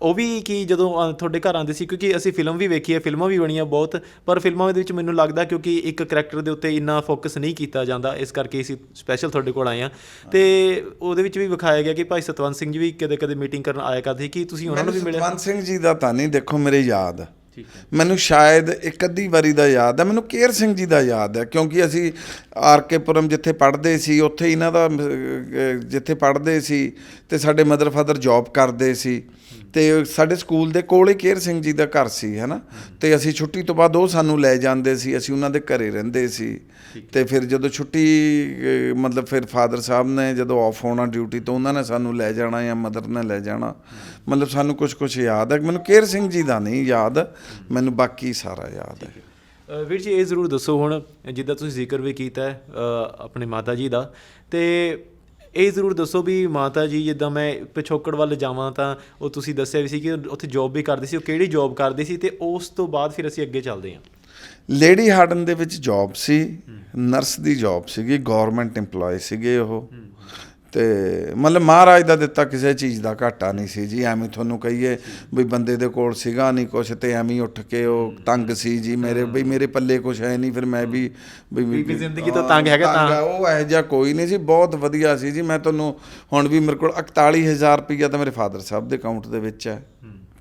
ਉਹ ਵੀ ਕੀ ਜਦੋਂ ਤੁਹਾਡੇ ਘਰ ਆਉਂਦੇ ਸੀ, ਕਿਉਂਕਿ ਅਸੀਂ ਫਿਲਮ ਵੀ ਵੇਖੀ ਹੈ, ਫਿਲਮਾਂ ਵੀ ਬਣੀਆਂ ਬਹੁਤ, ਪਰ ਫਿਲਮਾਂ ਦੇ ਵਿੱਚ ਮੈਨੂੰ ਲੱਗਦਾ ਕਿਉਂਕਿ ਇੱਕ ਕਰੈਕਟਰ ਦੇ ਉੱਤੇ ਇੰਨਾ ਫੋਕਸ ਨਹੀਂ ਕੀਤਾ ਜਾਂਦਾ, ਇਸ ਕਰਕੇ ਅਸੀਂ ਸਪੈਸ਼ਲ ਤੁਹਾਡੇ ਕੋਲ ਆਏ ਹਾਂ। ਅਤੇ ਉਹਦੇ ਵਿੱਚ ਵੀ ਵਿਖਾਇਆ ਗਿਆ ਕਿ ਭਾਈ ਸਤਵੰਤ ਸਿੰਘ ਜੀ ਵੀ ਕਦੇ ਕਦੇ ਮੀਟਿੰਗ ਕਰਨ ਆਇਆ ਕਰਦੇ ਸੀ, ਕਿ ਤੁਸੀਂ ਉਹਨਾਂ ਨੂੰ ਵੀ ਮਿਲੇ? ਸਤਵੰਤ ਸਿੰਘ ਜੀ ਦਾ ਤਾਂ ਨਹੀਂ, ਦੇਖੋ ਮੇਰੇ ਯਾਦ, ਮੈਨੂੰ ਸ਼ਾਇਦ ਇੱਕ ਅੱਧੀ ਵਾਰੀ ਦਾ ਯਾਦ ਹੈ, ਮੈਨੂੰ ਕੇਰ ਸਿੰਘ ਜੀ ਦਾ ਯਾਦ ਹੈ, ਕਿਉਂਕਿ ਅਸੀਂ RK ਪੁਰਮ ਜਿੱਥੇ ਪੜ੍ਹਦੇ ਸੀ ਉੱਥੇ ਇਹਨਾਂ ਦਾ ਜਿੱਥੇ ਪੜ੍ਹਦੇ ਸੀ, ਅਤੇ ਸਾਡੇ ਮਦਰ ਫਾਦਰ ਜੋਬ ਕਰਦੇ ਸੀ, ਅਤੇ ਸਾਡੇ ਸਕੂਲ ਦੇ ਕੋਲ ਹੀ ਕੇਰ ਸਿੰਘ ਜੀ ਦਾ ਘਰ ਸੀ, ਹੈ ਨਾ, ਅਤੇ ਅਸੀਂ ਛੁੱਟੀ ਤੋਂ ਬਾਅਦ ਉਹ ਸਾਨੂੰ ਲੈ ਜਾਂਦੇ ਸੀ, ਅਸੀਂ ਉਹਨਾਂ ਦੇ ਘਰੇ ਰਹਿੰਦੇ ਸੀ। ਅਤੇ ਫਿਰ ਜਦੋਂ ਛੁੱਟੀ ਮਤਲਬ ਫਿਰ ਫਾਦਰ ਸਾਹਿਬ ਨੇ ਜਦੋਂ ਆਫ ਹੋਣਾ ਡਿਊਟੀ ਤੋਂ, ਉਹਨਾਂ ਨੇ ਸਾਨੂੰ ਲੈ ਜਾਣਾ ਜਾਂ ਮਦਰ ਨੇ ਲੈ ਜਾਣਾ, ਮਤਲਬ ਸਾਨੂੰ ਕੁਛ ਯਾਦ ਹੈ। ਮੈਨੂੰ ਕੇਰ ਸਿੰਘ ਜੀ ਦਾ ਨਹੀਂ ਯਾਦ, ਮੈਨੂੰ ਬਾਕੀ ਸਾਰਾ ਯਾਦ ਹੈ। ਵੀਰ ਜੀ ਇਹ ਜ਼ਰੂਰ ਦੱਸੋ, ਹੁਣ ਜਿੱਦਾਂ ਤੁਸੀਂ ਜ਼ਿਕਰ ਵੀ ਕੀਤਾ ਹੈ ਆਪਣੇ ਮਾਤਾ ਜੀ ਦਾ, ਅਤੇ ਇਹ ਜ਼ਰੂਰ ਦੱਸੋ ਵੀ ਮਾਤਾ ਜੀ ਜਿੱਦਾਂ ਮੈਂ ਪਿਛੋਕੜ ਵੱਲ ਜਾਵਾਂ ਤਾਂ ਉਹ ਤੁਸੀਂ ਦੱਸਿਆ ਵੀ ਸੀ ਕਿ ਉੱਥੇ ਜੋਬ ਵੀ ਕਰਦੇ ਸੀ, ਉਹ ਕਿਹੜੀ ਜੋਬ ਕਰਦੇ ਸੀ, ਅਤੇ ਉਸ ਤੋਂ ਬਾਅਦ ਫਿਰ ਅਸੀਂ ਅੱਗੇ ਚੱਲਦੇ ਹਾਂ। ਲੇਡੀ ਹਾਰਡਨ ਦੇ ਵਿੱਚ ਜੋਬ ਸੀ, ਨਰਸ ਦੀ ਜੋਬ ਸੀਗੀ, ਗੌਰਮੈਂਟ ਇੰਪਲੋਏ ਸੀਗੇ ਉਹ, ਅਤੇ ਮਤਲਬ ਮਹਾਰਾਜ ਦਾ ਦਿੱਤਾ ਕਿਸੇ ਚੀਜ਼ ਦਾ ਘਾਟਾ ਨਹੀਂ ਸੀ ਜੀ। ਐਵੇਂ ਤੁਹਾਨੂੰ ਕਹੀਏ ਵੀ ਬੰਦੇ ਦੇ ਕੋਲ ਸੀਗਾ ਨਹੀਂ ਕੁਛ ਅਤੇ ਐਵੇਂ ਉੱਠ ਕੇ ਉਹ ਤੰਗ ਸੀ ਜੀ, ਮੇਰੇ ਪੱਲੇ ਕੁਛ ਹੈ ਨਹੀਂ, ਫਿਰ ਮੈਂ ਵੀ ਜ਼ਿੰਦਗੀ ਤੋਂ ਤੰਗ ਹੈਗਾ ਤਾਂ ਉਹ ਇਹੋ ਜਿਹਾ ਕੋਈ ਨਹੀਂ ਸੀ, ਬਹੁਤ ਵਧੀਆ ਸੀ ਜੀ। ਮੈਂ ਤੁਹਾਨੂੰ ਹੁਣ ਵੀ ਮੇਰੇ ਕੋਲ 41,000 ਰੁਪਈਆ ਤਾਂ ਮੇਰੇ ਫਾਦਰ ਸਾਹਿਬ ਦੇ ਅਕਾਊਂਟ ਦੇ ਵਿੱਚ ਹੈ,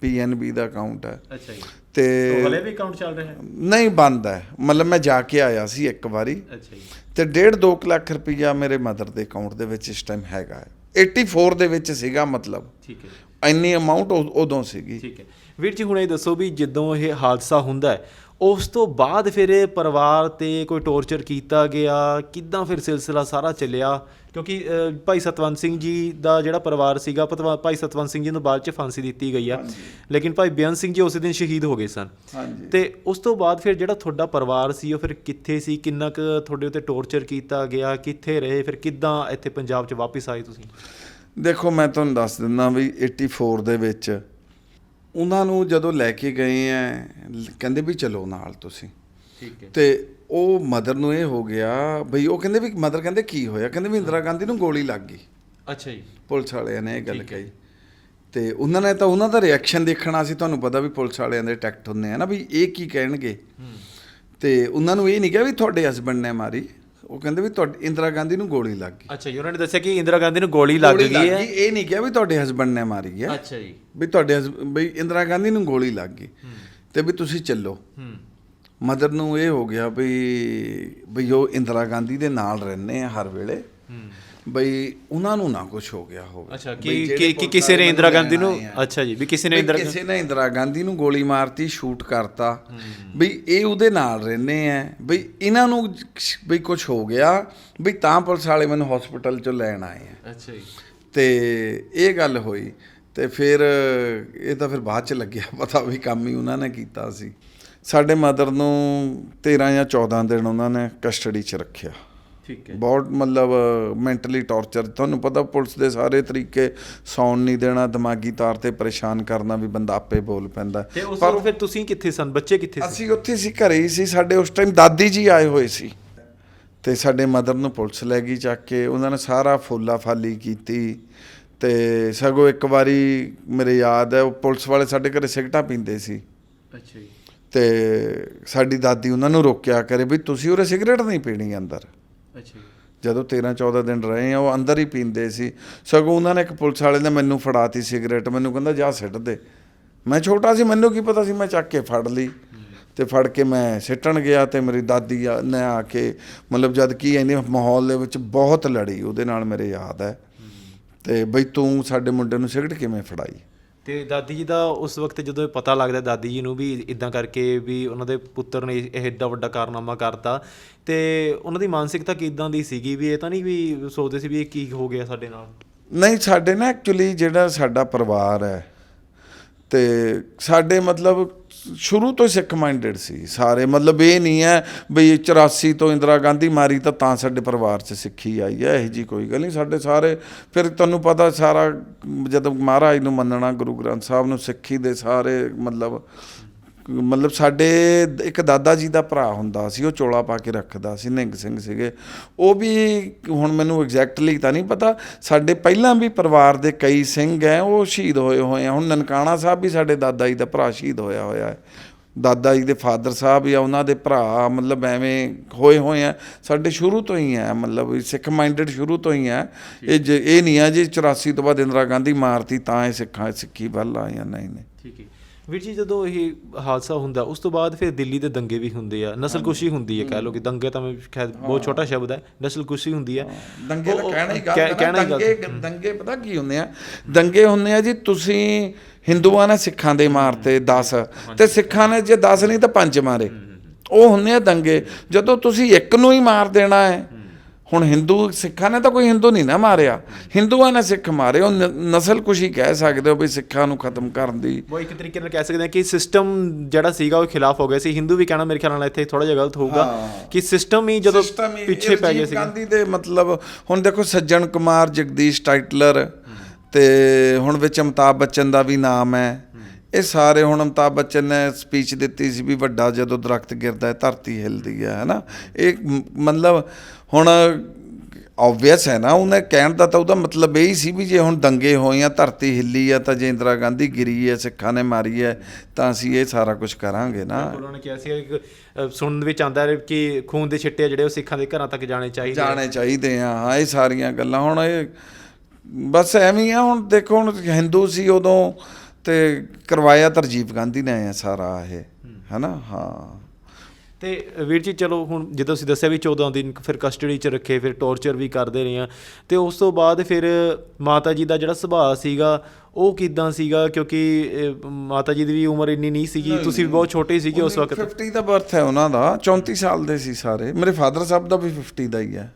PNB ਦਾ ਅਕਾਊਂਟ ਹੈ। ਅੱਛਾ ਜੀ। ਤੇ ਹਲੇ ਵੀ ਅਕਾਊਂਟ ਚੱਲ ਰਿਹਾ ਹੈ? ਨਹੀਂ, ਬੰਦ ਹੈ, ਮਤਲਬ ਮੈਂ ਜਾ ਕੇ ਆਇਆ ਸੀ ਇੱਕ ਵਾਰੀ। ਅੱਛਾ ਜੀ। ਤੇ 1.5-2 ਲੱਖ ਰੁਪਈਆ ਮੇਰੇ ਮਦਰ ਦੇ ਅਕਾਊਂਟ ਦੇ ਵਿੱਚ ਇਸ ਟਾਈਮ ਹੈਗਾ ਹੈ। 84 ਦੇ ਵਿੱਚ ਸੀਗਾ, ਮਤਲਬ ਠੀਕ ਹੈ, ਇੰਨੀ ਅਮਾਊਂਟ ਉਦੋਂ ਸੀਗੀ। ਠੀਕ ਹੈ ਵੀਰ ਜੀ, ਹੁਣ ਇਹ ਦੱਸੋ ਵੀ ਜਦੋਂ ਇਹ ਹਾਦਸਾ ਹੁੰਦਾ ਹੈ ਉਸ ਤੋਂ ਬਾਅਦ ਫਿਰ ਪਰਿਵਾਰ 'ਤੇ ਕੋਈ ਟੋਰਚਰ ਕੀਤਾ ਗਿਆ, ਕਿੱਦਾਂ ਫਿਰ ਸਿਲਸਿਲਾ ਸਾਰਾ ਚੱਲਿਆ? ਕਿਉਂਕਿ ਭਾਈ ਸਤਵੰਤ ਸਿੰਘ ਜੀ ਦਾ ਜਿਹੜਾ ਪਰਿਵਾਰ ਸੀਗਾ, ਭਾਈ ਸਤਵੰਤ ਸਿੰਘ ਜੀ ਨੂੰ ਬਾਅਦ 'ਚ ਫਾਂਸੀ ਦਿੱਤੀ ਗਈ ਆ, ਲੇਕਿਨ ਭਾਈ ਬੇਅੰਤ ਸਿੰਘ ਜੀ ਉਸੇ ਦਿਨ ਸ਼ਹੀਦ ਹੋ ਗਏ ਸਨ। ਅਤੇ ਉਸ ਤੋਂ ਬਾਅਦ ਫਿਰ ਜਿਹੜਾ ਤੁਹਾਡਾ ਪਰਿਵਾਰ ਸੀ ਉਹ ਫਿਰ ਕਿੱਥੇ ਸੀ, ਕਿੰਨਾ ਕੁ ਤੁਹਾਡੇ ਉੱਤੇ ਟੋਰਚਰ ਕੀਤਾ ਗਿਆ, ਕਿੱਥੇ ਰਹੇ, ਫਿਰ ਕਿੱਦਾਂ ਇੱਥੇ ਪੰਜਾਬ 'ਚ ਵਾਪਸ ਆਏ ਤੁਸੀਂ? ਦੇਖੋ ਮੈਂ ਤੁਹਾਨੂੰ ਦੱਸ ਦਿੰਦਾ ਵੀ 84 ਦੇ ਵਿੱਚ ਉਹਨਾਂ ਨੂੰ ਜਦੋਂ ਲੈ ਕੇ ਗਏ ਹੈ, ਕਹਿੰਦੇ ਵੀ ਚਲੋ ਨਾਲ ਤੁਸੀਂ, ਠੀਕ ਹੈ, ਅਤੇ ਉਹ ਮਦਰ ਨੂੰ ਇਹ ਹੋ ਗਿਆ ਬਈ, ਉਹ ਕਹਿੰਦੇ ਵੀ ਮਦਰ ਕਹਿੰਦੇ ਕੀ ਹੋਇਆ, ਕਹਿੰਦੇ ਵੀ ਇੰਦਰਾ ਗਾਂਧੀ ਨੂੰ ਗੋਲੀ ਲੱਗ ਗਈ। ਅੱਛਾ ਜੀ। ਪੁਲਿਸ ਵਾਲਿਆਂ ਨੇ ਇਹ ਗੱਲ ਕਹੀ, ਅਤੇ ਉਹਨਾਂ ਨੇ ਤਾਂ ਉਹਨਾਂ ਦਾ ਰਿਐਕਸ਼ਨ ਦੇਖਣਾ ਸੀ। ਤੁਹਾਨੂੰ ਪਤਾ ਵੀ ਪੁਲਿਸ ਵਾਲਿਆਂ ਦੇ ਟੈਕਟ ਹੁੰਦੇ ਆ ਨਾ, ਵੀ ਇਹ ਕੀ ਕਹਿਣਗੇ, ਅਤੇ ਉਹਨਾਂ ਨੂੰ ਇਹ ਨਹੀਂ ਕਿਹਾ ਵੀ ਤੁਹਾਡੇ ਹਸਬੈਂਡ ਨੇ ਮਾਰੀ, ਉਹ ਕਹਿੰਦੇ ਵੀ ਤੁਹਾਡੀ ਇੰਦਰਾ ਗਾਂਧੀ ਨੂੰ ਗੋਲੀ ਲੱਗ ਗਈ। ਅੱਛਾ ਜੀ, ਉਹਨਾਂ ਨੇ ਦੱਸਿਆ ਕਿ ਇੰਦਰਾ ਗਾਂਧੀ ਨੂੰ ਗੋਲੀ ਲੱਗ ਗਈ ਹੈ, ਇਹ ਨਹੀਂ ਕਿਹਾ ਵੀ ਤੁਹਾਡੇ ਹਸਬੈਂਡ ਨੇ ਮਾਰੀ ਹੈ। ਅੱਛਾ ਜੀ। ਵੀ ਤੁਹਾਡੇ ਬਈ ਇੰਦਰਾ ਗਾਂਧੀ ਨੂੰ ਗੋਲੀ ਲੱਗ ਗਈ ਅਤੇ ਵੀ ਤੁਸੀਂ ਚੱਲੋ। ਮਦਰ ਨੂੰ ਇਹ ਹੋ ਗਿਆ ਬਈ ਉਹ ਇੰਦਰਾ ਗਾਂਧੀ ਦੇ ਨਾਲ ਰਹਿੰਦੇ ਆ ਹਰ ਵੇਲੇ, ਬਈ ਉਹਨਾਂ ਨੂੰ ਨਾ ਕੁਝ ਹੋ ਗਿਆ ਹੋਵੇ। ਅੱਛਾ, ਕਿ ਕਿਸੇ ਨੇ ਇੰਦਰਾ ਗਾਂਧੀ ਨੂੰ, ਅੱਛਾ ਜੀ, ਵੀ ਕਿਸੇ ਨੇ ਇੰਦਰਾ ਗਾਂਧੀ ਨੂੰ ਗੋਲੀ ਮਾਰਤੀ, ਸ਼ੂਟ ਕਰਤਾ, ਬਈ ਇਹ ਉਹਦੇ ਨਾਲ ਰਹਿੰਦੇ ਆ, ਬਈ ਇਹਨਾਂ ਨੂੰ ਬਈ ਕੁਝ ਹੋ ਗਿਆ, ਬਈ ਤਾਂ ਪੁਲਿਸ ਵਾਲੇ ਮੈਨੂੰ ਹਸਪੀਟਲ ਚੋਂ ਲੈਣ ਆਏ ਆ। ਅੱਛਾ ਜੀ। ਤੇ ਇਹ ਗੱਲ ਹੋਈ ਤੇ ਫਿਰ ਇਹ ਤਾਂ ਫਿਰ ਬਾਅਦ ਚ ਲੱਗਿਆ ਪਤਾ ਵੀ ਕੰਮ ਹੀ ਉਹਨਾਂ ਨੇ ਕੀਤਾ ਸੀ। ਸਾਡੇ ਮਦਰ ਨੂੰ 13 ਜਾਂ 14 ਦਿਨ ਉਹਨਾਂ ਨੇ ਕਸਟਡੀ 'ਚ ਰੱਖਿਆ। ਠੀਕ ਹੈ। ਬਹੁਤ ਮਤਲਬ ਮੈਂਟਲੀ ਟੌਰਚਰ, ਤੁਹਾਨੂੰ ਪਤਾ ਪੁਲਿਸ ਦੇ ਸਾਰੇ ਤਰੀਕੇ, ਸੌਣ ਨਹੀਂ ਦੇਣਾ, ਦਿਮਾਗੀ ਤੌਰ ਤੇ ਪਰੇਸ਼ਾਨ ਕਰਨਾ, ਵੀ ਬੰਦਾ ਆਪੇ ਬੋਲ ਪੈਂਦਾ। ਤੇ ਉਸ ਵਕਤ ਫਿਰ ਤੁਸੀਂ ਕਿੱਥੇ ਸਨ, ਬੱਚੇ ਕਿੱਥੇ ਸੀ? ਅਸੀਂ ਉੱਥੇ ਸੀ, ਘਰੇ ਹੀ ਸੀ। ਸਾਡੇ ਉਸ ਟਾਈਮ ਦਾਦੀ ਜੀ ਆਏ ਹੋਏ ਸੀ ਤੇ ਸਾਡੇ ਮਦਰ ਨੂੰ ਪੁਲਿਸ ਲੈ ਗਈ ਚੱਕ ਕੇ। ਉਹਨਾਂ ਨੇ ਸਾਰਾ ਫੋਲਾ ਫਾਲੀ ਕੀਤੀ ਤੇ ਸਗੋਂ ਇੱਕ ਵਾਰੀ ਮੇਰੇ ਯਾਦ ਹੈ, ਉਹ ਪੁਲਿਸ ਵਾਲੇ ਸਾਡੇ ਘਰੇ ਸਿਗਰਟਾਂ ਪੀਂਦੇ ਸੀ। ਅੱਛਾ ਜੀ। ਤੇ ਸਾਡੀ ਦਾਦੀ ਉਹਨਾਂ ਨੂੰ ਰੋਕਿਆ ਕਰੇ ਵੀ ਤੁਸੀਂ ਉਰੇ ਸਿਗਰਟ ਨਹੀਂ ਪੀਣੀ ਅੰਦਰ। ਅੱਛਾ। ਜਦੋਂ 13-14 ਦਿਨ ਰਹੇ ਆ ਉਹ ਅੰਦਰ ਹੀ ਪੀਂਦੇ ਸੀ। ਸਗੋਂ ਉਹਨਾਂ ਨੇ ਇੱਕ ਪੁਲਿਸ ਵਾਲੇ ਨੇ ਮੈਨੂੰ ਫੜਾਤੀ ਸਿਗਰਟ, ਮੈਨੂੰ ਕਹਿੰਦਾ ਜਾ ਸਿੱਟ ਦੇ। ਮੈਂ ਛੋਟਾ ਸੀ, ਮੈਨੂੰ ਕੀ ਪਤਾ ਸੀ, ਮੈਂ ਚੱਕ ਕੇ ਫੜ ਲਈ ਤੇ ਫੜ ਕੇ ਮੈਂ ਸਿੱਟਣ ਗਿਆ ਤੇ ਮੇਰੀ ਦਾਦੀ ਨੇ ਆ ਕੇ ਮਤਲਬ ਜਦ ਕੀ ਇਹਨੇ ਮਾਹੌਲ ਦੇ ਵਿੱਚ ਬਹੁਤ ਲੜੀ ਉਹਦੇ ਨਾਲ, ਮੇਰੇ ਯਾਦ ਹੈ। ਤੇ ਬਈ ਤੂੰ ਸਾਡੇ ਮੁੰਡੇ ਨੂੰ ਸਿਗਰਟ ਕਿਵੇਂ ਫੜਾਈ? ਤੇ ਦਾਦੀ ਜੀ ਦਾ ਉਸ ਵਕਤ ਜਦੋਂ ਪਤਾ ਲੱਗਦਾ ਦਾਦੀ ਜੀ ਨੂੰ ਵੀ ਇਦਾਂ ਕਰਕੇ ਵੀ ਉਹਨਾਂ ਦੇ ਪੁੱਤਰ ਨੇ ਇਹ ਏਡਾ ਵੱਡਾ ਕਾਰਨਾਮਾ ਕਰਤਾ, ਤੇ ਉਹਨਾਂ ਦੀ ਮਾਨਸਿਕਤਾ ਕਿੱਦਾਂ ਦੀ ਸੀਗੀ? ਵੀ ਇਹ ਤਾਂ ਨਹੀਂ ਵੀ ਸੋਚਦੇ ਸੀ ਵੀ ਇਹ ਕੀ ਹੋ ਗਿਆ ਸਾਡੇ ਨਾਲ? ਨਹੀਂ, ਸਾਡੇ ਨਾ ਐਕਚੁਅਲੀ ਜਿਹੜਾ ਸਾਡਾ ਪਰਿਵਾਰ ਹੈ ਤੇ ਸਾਡੇ ਮਤਲਬ ਸ਼ੁਰੂ ਤੋਂ ਸਿੱਖ ਮਾਈਂਡਡ ਸੀ ਸਾਰੇ। ਮਤਲਬ ਇਹ ਨਹੀਂ ਹੈ ਬਈ 84 ਤੋਂ ਇੰਦਰਾ ਗਾਂਧੀ ਮਾਰੀ ਤਾਂ ਸਾਡੇ ਪਰਿਵਾਰ 'ਚ ਸਿੱਖੀ ਆਈ ਹੈ, ਇਹੋ ਜਿਹੀ ਕੋਈ ਗੱਲ ਨਹੀਂ। ਸਾਡੇ ਸਾਰੇ ਫਿਰ ਤੁਹਾਨੂੰ ਪਤਾ ਸਾਰਾ ਜਦੋਂ ਮਹਾਰਾਜ ਨੂੰ ਮੰਨਣਾ, ਗੁਰੂ ਗ੍ਰੰਥ ਸਾਹਿਬ ਨੂੰ, ਸਿੱਖੀ ਦੇ ਸਾਰੇ ਮਤਲਬ ਸਾਡੇ ਇੱਕ ਦਾਦਾ ਜੀ ਦਾ ਭਰਾ ਹੁੰਦਾ ਸੀ, ਉਹ ਚੋਲਾ ਪਾ ਕੇ ਰੱਖਦਾ ਸੀ, ਨਿੰਗ ਸਿੰਘ ਸੀਗੇ ਉਹ ਵੀ। ਹੁਣ ਮੈਨੂੰ ਐਗਜ਼ੈਕਟਲੀ ਤਾਂ ਨਹੀਂ ਪਤਾ, ਸਾਡੇ ਪਹਿਲਾਂ ਵੀ ਪਰਿਵਾਰ ਦੇ ਕਈ ਸਿੰਘ ਹੈ ਉਹ ਸ਼ਹੀਦ ਹੋਏ ਆ। ਹੁਣ ਨਨਕਾਣਾ ਸਾਹਿਬ ਵੀ ਸਾਡੇ ਦਾਦਾ ਜੀ ਦਾ ਭਰਾ ਸ਼ਹੀਦ ਹੋਇਆ ਹੈ। ਦਾਦਾ ਜੀ ਦੇ ਫਾਦਰ ਸਾਹਿਬ ਜਾਂ ਉਹਨਾਂ ਦੇ ਭਰਾ ਮਤਲਬ ਐਵੇਂ ਹੋਏ ਆ। ਸਾਡੇ ਸ਼ੁਰੂ ਤੋਂ ਹੀ ਹੈ, ਮਤਲਬ ਸਿੱਖ ਮਾਈਂਡਡ ਸ਼ੁਰੂ ਤੋਂ ਹੀ ਹੈ। ਇਹ ਨਹੀਂ ਹੈ ਜੀ 84 ਤੋਂ ਬਾਅਦ ਇੰਦਰਾ ਗਾਂਧੀ ਮਾਰਤੀ ਤਾਂ ਇਹ ਸਿੱਖੀ ਵੱਲ ਆਏ ਆ, ਨਹੀਂ। ਠੀਕ ਹੈ ਵੀਰ ਜੀ, ਜਦੋਂ ਇਹ ਹਾਦਸਾ ਹੁੰਦਾ ਉਸ ਤੋਂ ਬਾਅਦ ਫਿਰ ਦਿੱਲੀ ਦੇ ਦੰਗੇ ਵੀ ਹੁੰਦੇ ਆ, ਨਸਲਕੁਸ਼ੀ ਹੁੰਦੀ ਹੈ, ਕਹਿ ਲਓ ਕਿ ਦੰਗੇ ਤਾਂ ਖੈਰ ਬਹੁਤ ਛੋਟਾ ਸ਼ਬਦ ਹੈ, ਨਸਲਕੁਸ਼ੀ ਹੁੰਦੀ ਹੈ। ਦੰਗੇ ਤਾਂ ਦੰਗੇ ਪਤਾ ਕੀ ਹੁੰਦੇ ਆ? ਦੰਗੇ ਹੁੰਦੇ ਆ ਜੀ, ਤੁਸੀਂ ਹਿੰਦੂਆਂ ਨੇ ਸਿੱਖਾਂ ਦੇ ਮਾਰਤੇ 10 ਤੇ ਸਿੱਖਾਂ ਨੇ ਜੇ 10 ਨਹੀਂ ਤਾਂ 5 ਮਾਰੇ, ਉਹ ਹੁੰਦੇ ਆ ਦੰਗੇ। ਜਦੋਂ ਤੁਸੀਂ ਇੱਕ ਨੂੰ ਹੀ ਮਾਰ ਦੇਣਾ ਹੈ, ਹੁਣ ਸਿੱਖਾਂ ਨੇ ਤਾਂ ਕੋਈ ਹਿੰਦੂ ਨਹੀਂ ਨਾ ਮਾਰਿਆ, ਹਿੰਦੂਆਂ ਨੇ ਸਿੱਖ ਮਾਰੇ, ਉਹ ਨਸਲਕੁਸ਼ੀ ਕਹਿ ਸਕਦੇ ਹੋ ਵੀ ਸਿੱਖਾਂ ਨੂੰ ਖਤਮ ਕਰਨ ਦੀ। ਉਹ ਇੱਕ ਤਰੀਕੇ ਨਾਲ ਕਹਿ ਸਕਦੇ ਹਾਂ ਕਿ ਸਿਸਟਮ ਜਿਹੜਾ ਸੀਗਾ ਉਹ ਖਿਲਾਫ ਹੋ ਗਿਆ ਸੀ। ਹਿੰਦੂ ਵੀ ਕਹਿਣਾ ਮੇਰੇ ਖਿਆਲ ਨਾਲ ਇੱਥੇ ਥੋੜਾ ਜਿਹਾ ਗਲਤ ਹੋਊਗਾ ਕਿ ਸਿਸਟਮ ਹੀ ਜਦੋਂ ਪਿੱਛੇ ਪੈ ਗਿਆ ਸੀ ਗਾਂਧੀ ਦੇ। ਮਤਲਬ ਹੁਣ ਦੇਖੋ ਸੱਜਣ ਕੁਮਾਰ, ਜਗਦੀਸ਼ ਟਾਈਟਲਰ ਤੇ ਹੁਣ ਵਿੱਚ ਅਮਿਤਾਭ ਬੱਚਨ ਦਾ ਵੀ ਨਾਮ ਹੈ। ਇਹ ਸਾਰੇ ਹੁਣ ਅਮਿਤਾਭ ਬੱਚਨ ਨੇ ਸਪੀਚ ਦਿੱਤੀ ਸੀ ਵੀ ਵੱਡਾ ਜਦੋਂ ਦਰਖਤ ਗਿਰਦਾ ਹੈ ਧਰਤੀ ਹਿੱਲਦੀ ਹੈ ਨਾ। ਇਹ ਮਤਲਬ ਹੁਣ ਓਬਵੀਅਸ ਹੈ ਨਾ, ਉਹਨੇ ਕਹਿਣ ਦਾ ਤਾਂ ਉਹਦਾ ਮਤਲਬ ਇਹ ਹੀ ਸੀ ਵੀ ਜੇ ਹੁਣ ਦੰਗੇ ਹੋਏ ਆ, ਧਰਤੀ ਹਿੱਲੀ ਆ, ਤਾਂ ਜੇ ਇੰਦਰਾ ਗਾਂਧੀ ਗਿਰੀ ਹੈ, ਸਿੱਖਾਂ ਨੇ ਮਾਰੀ ਹੈ, ਤਾਂ ਅਸੀਂ ਇਹ ਸਾਰਾ ਕੁਝ ਕਰਾਂਗੇ ਨਾ। ਉਹਨਾਂ ਨੇ ਕਿਹਾ ਸੀ ਸੁਣਨ ਵਿੱਚ ਆਉਂਦਾ ਕਿ ਖੂਨ ਦੇ ਛਿੱਟੇ ਜਿਹੜੇ ਉਹ ਸਿੱਖਾਂ ਦੇ ਘਰਾਂ ਤੱਕ ਜਾਣੇ ਚਾਹੀਦੇ ਆ। ਹਾਂ, ਇਹ ਸਾਰੀਆਂ ਗੱਲਾਂ ਹੁਣ ਇਹ ਬਸ ਐਵੇਂ ਆ। ਹੁਣ ਦੇਖੋ, ਹੁਣ ਹਿੰਦੂ ਸੀ ਉਦੋਂ ਤੇ ਕਰਵਾਇਆ ਤਾਂ ਰਾਜੀਵ ਗਾਂਧੀ ਨੇ ਆ ਸਾਰਾ ਇਹ, ਹੈ ਨਾ। ਹਾਂ। ਤੇ ਵੀਰ ਜੀ ਚਲੋ ਹੁਣ ਜਦੋਂ ਅਸੀਂ ਦੱਸਿਆ ਵੀ 14 ਦਿਨ ਫਿਰ ਕਸਟਡੀ 'ਚ ਰੱਖੇ, ਫਿਰ ਟੌਰਚਰ ਵੀ ਕਰਦੇ ਰਹੇ ਆ, ਤੇ ਉਸ ਤੋਂ ਬਾਅਦ ਫਿਰ ਮਾਤਾ ਜੀ ਦਾ ਜਿਹੜਾ ਸੁਭਾਅ ਸੀਗਾ ਉਹ ਕਿੱਦਾਂ ਸੀਗਾ? ਕਿਉਂਕਿ ਮਾਤਾ ਜੀ ਦੀ ਵੀ ਉਮਰ ਇੰਨੀ ਨਹੀਂ ਸੀਗੀ, ਤੁਸੀਂ ਵੀ ਬਹੁਤ ਛੋਟੇ ਸੀਗੇ ਉਸ ਵਕਤ। 50 ਦਾ ਬਰਥ ਹੈ ਉਹਨਾਂ ਦਾ, 34 ਸਾਲ ਦੇ ਸੀ ਸਾਰੇ। ਮੇਰੇ ਫਾਦਰ ਸਾਹਿਬ ਦਾ ਵੀ 50 ਦਾ ਹੀ ਹੈ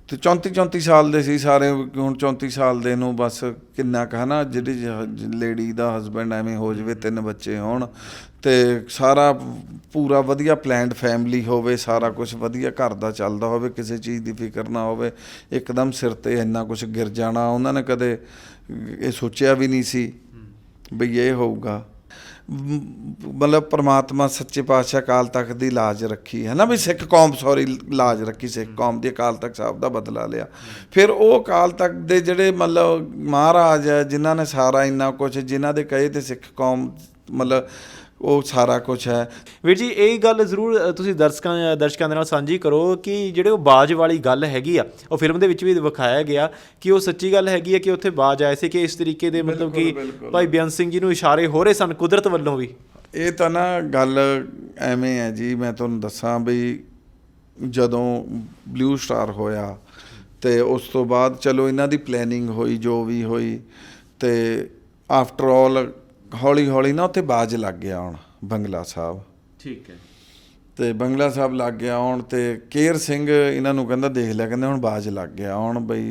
ਤੇ 34 ਸਾਲ ਦੇ ਸੀ ਸਾਰੇ। ਹੁਣ 34 ਸਾਲ ਦੇ ਨੂੰ ਬਸ ਕਿੰਨਾ ਕੁ ਹੈ ਨਾ, ਜਿਹੜੀ ਲੇਡੀ ਦਾ ਹਸਬੈਂਡ ਐਵੇਂ ਹੋ ਜਾਵੇ, 3 ਬੱਚੇ ਹੋਣ ਤੇ ਸਾਰਾ ਪੂਰਾ ਵਧੀਆ ਪਲੈਨਡ ਫੈਮਿਲੀ ਹੋਵੇ, ਸਾਰਾ ਕੁਝ ਵਧੀਆ ਘਰ ਦਾ ਚੱਲਦਾ ਹੋਵੇ, ਕਿਸੇ ਚੀਜ਼ ਦੀ ਫਿਕਰ ਨਾ ਹੋਵੇ, ਇੱਕਦਮ ਸਿਰ 'ਤੇ ਇੰਨਾ ਕੁਝ ਗਿਰ ਜਾਣਾ ਉਹਨਾਂ ਨੇ ਕਦੇ ਇਹ ਸੋਚਿਆ ਵੀ ਨਹੀਂ ਸੀ ਬਈ ਇਹ ਹੋਊਗਾ। ਮਤਲਬ ਪਰਮਾਤਮਾ ਸੱਚੇ ਪਾਤਸ਼ਾਹ ਅਕਾਲ ਤਖਤ ਦੀ ਲਾਜ ਰੱਖੀ ਹੈ ਨਾ, ਵੀ ਸਿੱਖ ਕੌਮ ਲਾਜ ਰੱਖੀ, ਸਿੱਖ ਕੌਮ ਦੀ ਅਕਾਲ ਤਖਤ ਸਾਹਿਬ ਦਾ ਬਦਲਾ ਲਿਆ। ਫਿਰ ਉਹ ਅਕਾਲ ਤਖਤ ਦੇ ਜਿਹੜੇ ਮਤਲਬ ਮਹਾਰਾਜ ਹੈ, ਜਿਨ੍ਹਾਂ ਨੇ ਸਾਰਾ ਇੰਨਾ ਕੁਛ, ਜਿਨ੍ਹਾਂ ਦੇ ਕਹੇ ਤੇ ਸਿੱਖ ਕੌਮ ਮਤਲਬ ਉਹ ਸਾਰਾ ਕੁਛ ਹੈ। ਵੀਰ ਜੀ ਇਹ ਗੱਲ ਜ਼ਰੂਰ ਤੁਸੀਂ ਦਰਸ਼ਕਾਂ ਦੇ ਨਾਲ ਸਾਂਝੀ ਕਰੋ ਕਿ ਜਿਹੜੇ ਉਹ ਬਾਜ ਵਾਲੀ ਗੱਲ ਹੈਗੀ ਆ, ਉਹ ਫਿਲਮ ਦੇ ਵਿੱਚ ਵੀ ਵਿਖਾਇਆ ਗਿਆ ਕਿ ਉਹ ਸੱਚੀ ਗੱਲ ਹੈਗੀ ਹੈ ਕਿ ਉੱਥੇ ਬਾਜ ਆਏ ਸੀ ਕਿ ਇਸ ਤਰੀਕੇ ਦੇ ਮਤਲਬ ਕਿ ਭਾਈ ਬੇਅੰਤ ਸਿੰਘ ਜੀ ਨੂੰ ਇਸ਼ਾਰੇ ਹੋ ਰਹੇ ਸਨ ਕੁਦਰਤ ਵੱਲੋਂ ਵੀ। ਇਹ ਤਾਂ ਨਾ ਗੱਲ ਐਵੇਂ ਹੈ ਜੀ, ਮੈਂ ਤੁਹਾਨੂੰ ਦੱਸਾਂ ਵੀ ਜਦੋਂ ਬਲੂ ਸਟਾਰ ਹੋਇਆ ਤੇ ਉਸ ਤੋਂ ਬਾਅਦ ਚਲੋ ਇਹਨਾਂ ਦੀ ਪਲੈਨਿੰਗ ਹੋਈ ਜੋ ਵੀ ਹੋਈ, ਤੇ ਆਫਟਰ ਆਲ ਹੌਲੀ ਹੌਲੀ ਨਾ ਉੱਥੇ ਬਾਜ਼ ਲੱਗ ਗਿਆ ਹੁਣ ਬੰਗਲਾ ਸਾਹਿਬ। ਠੀਕ ਹੈ। ਤੇ ਬੰਗਲਾ ਸਾਹਿਬ ਲੱਗ ਗਿਆ ਹੁਣ, ਤੇ ਕੇਰ ਸਿੰਘ ਇਹਨਾਂ ਨੂੰ ਕਹਿੰਦਾ ਦੇਖ ਲਿਆ, ਕਹਿੰਦੇ ਹੁਣ ਬਾਜ਼ ਲੱਗ ਗਿਆ ਹੁਣ ਬਈ,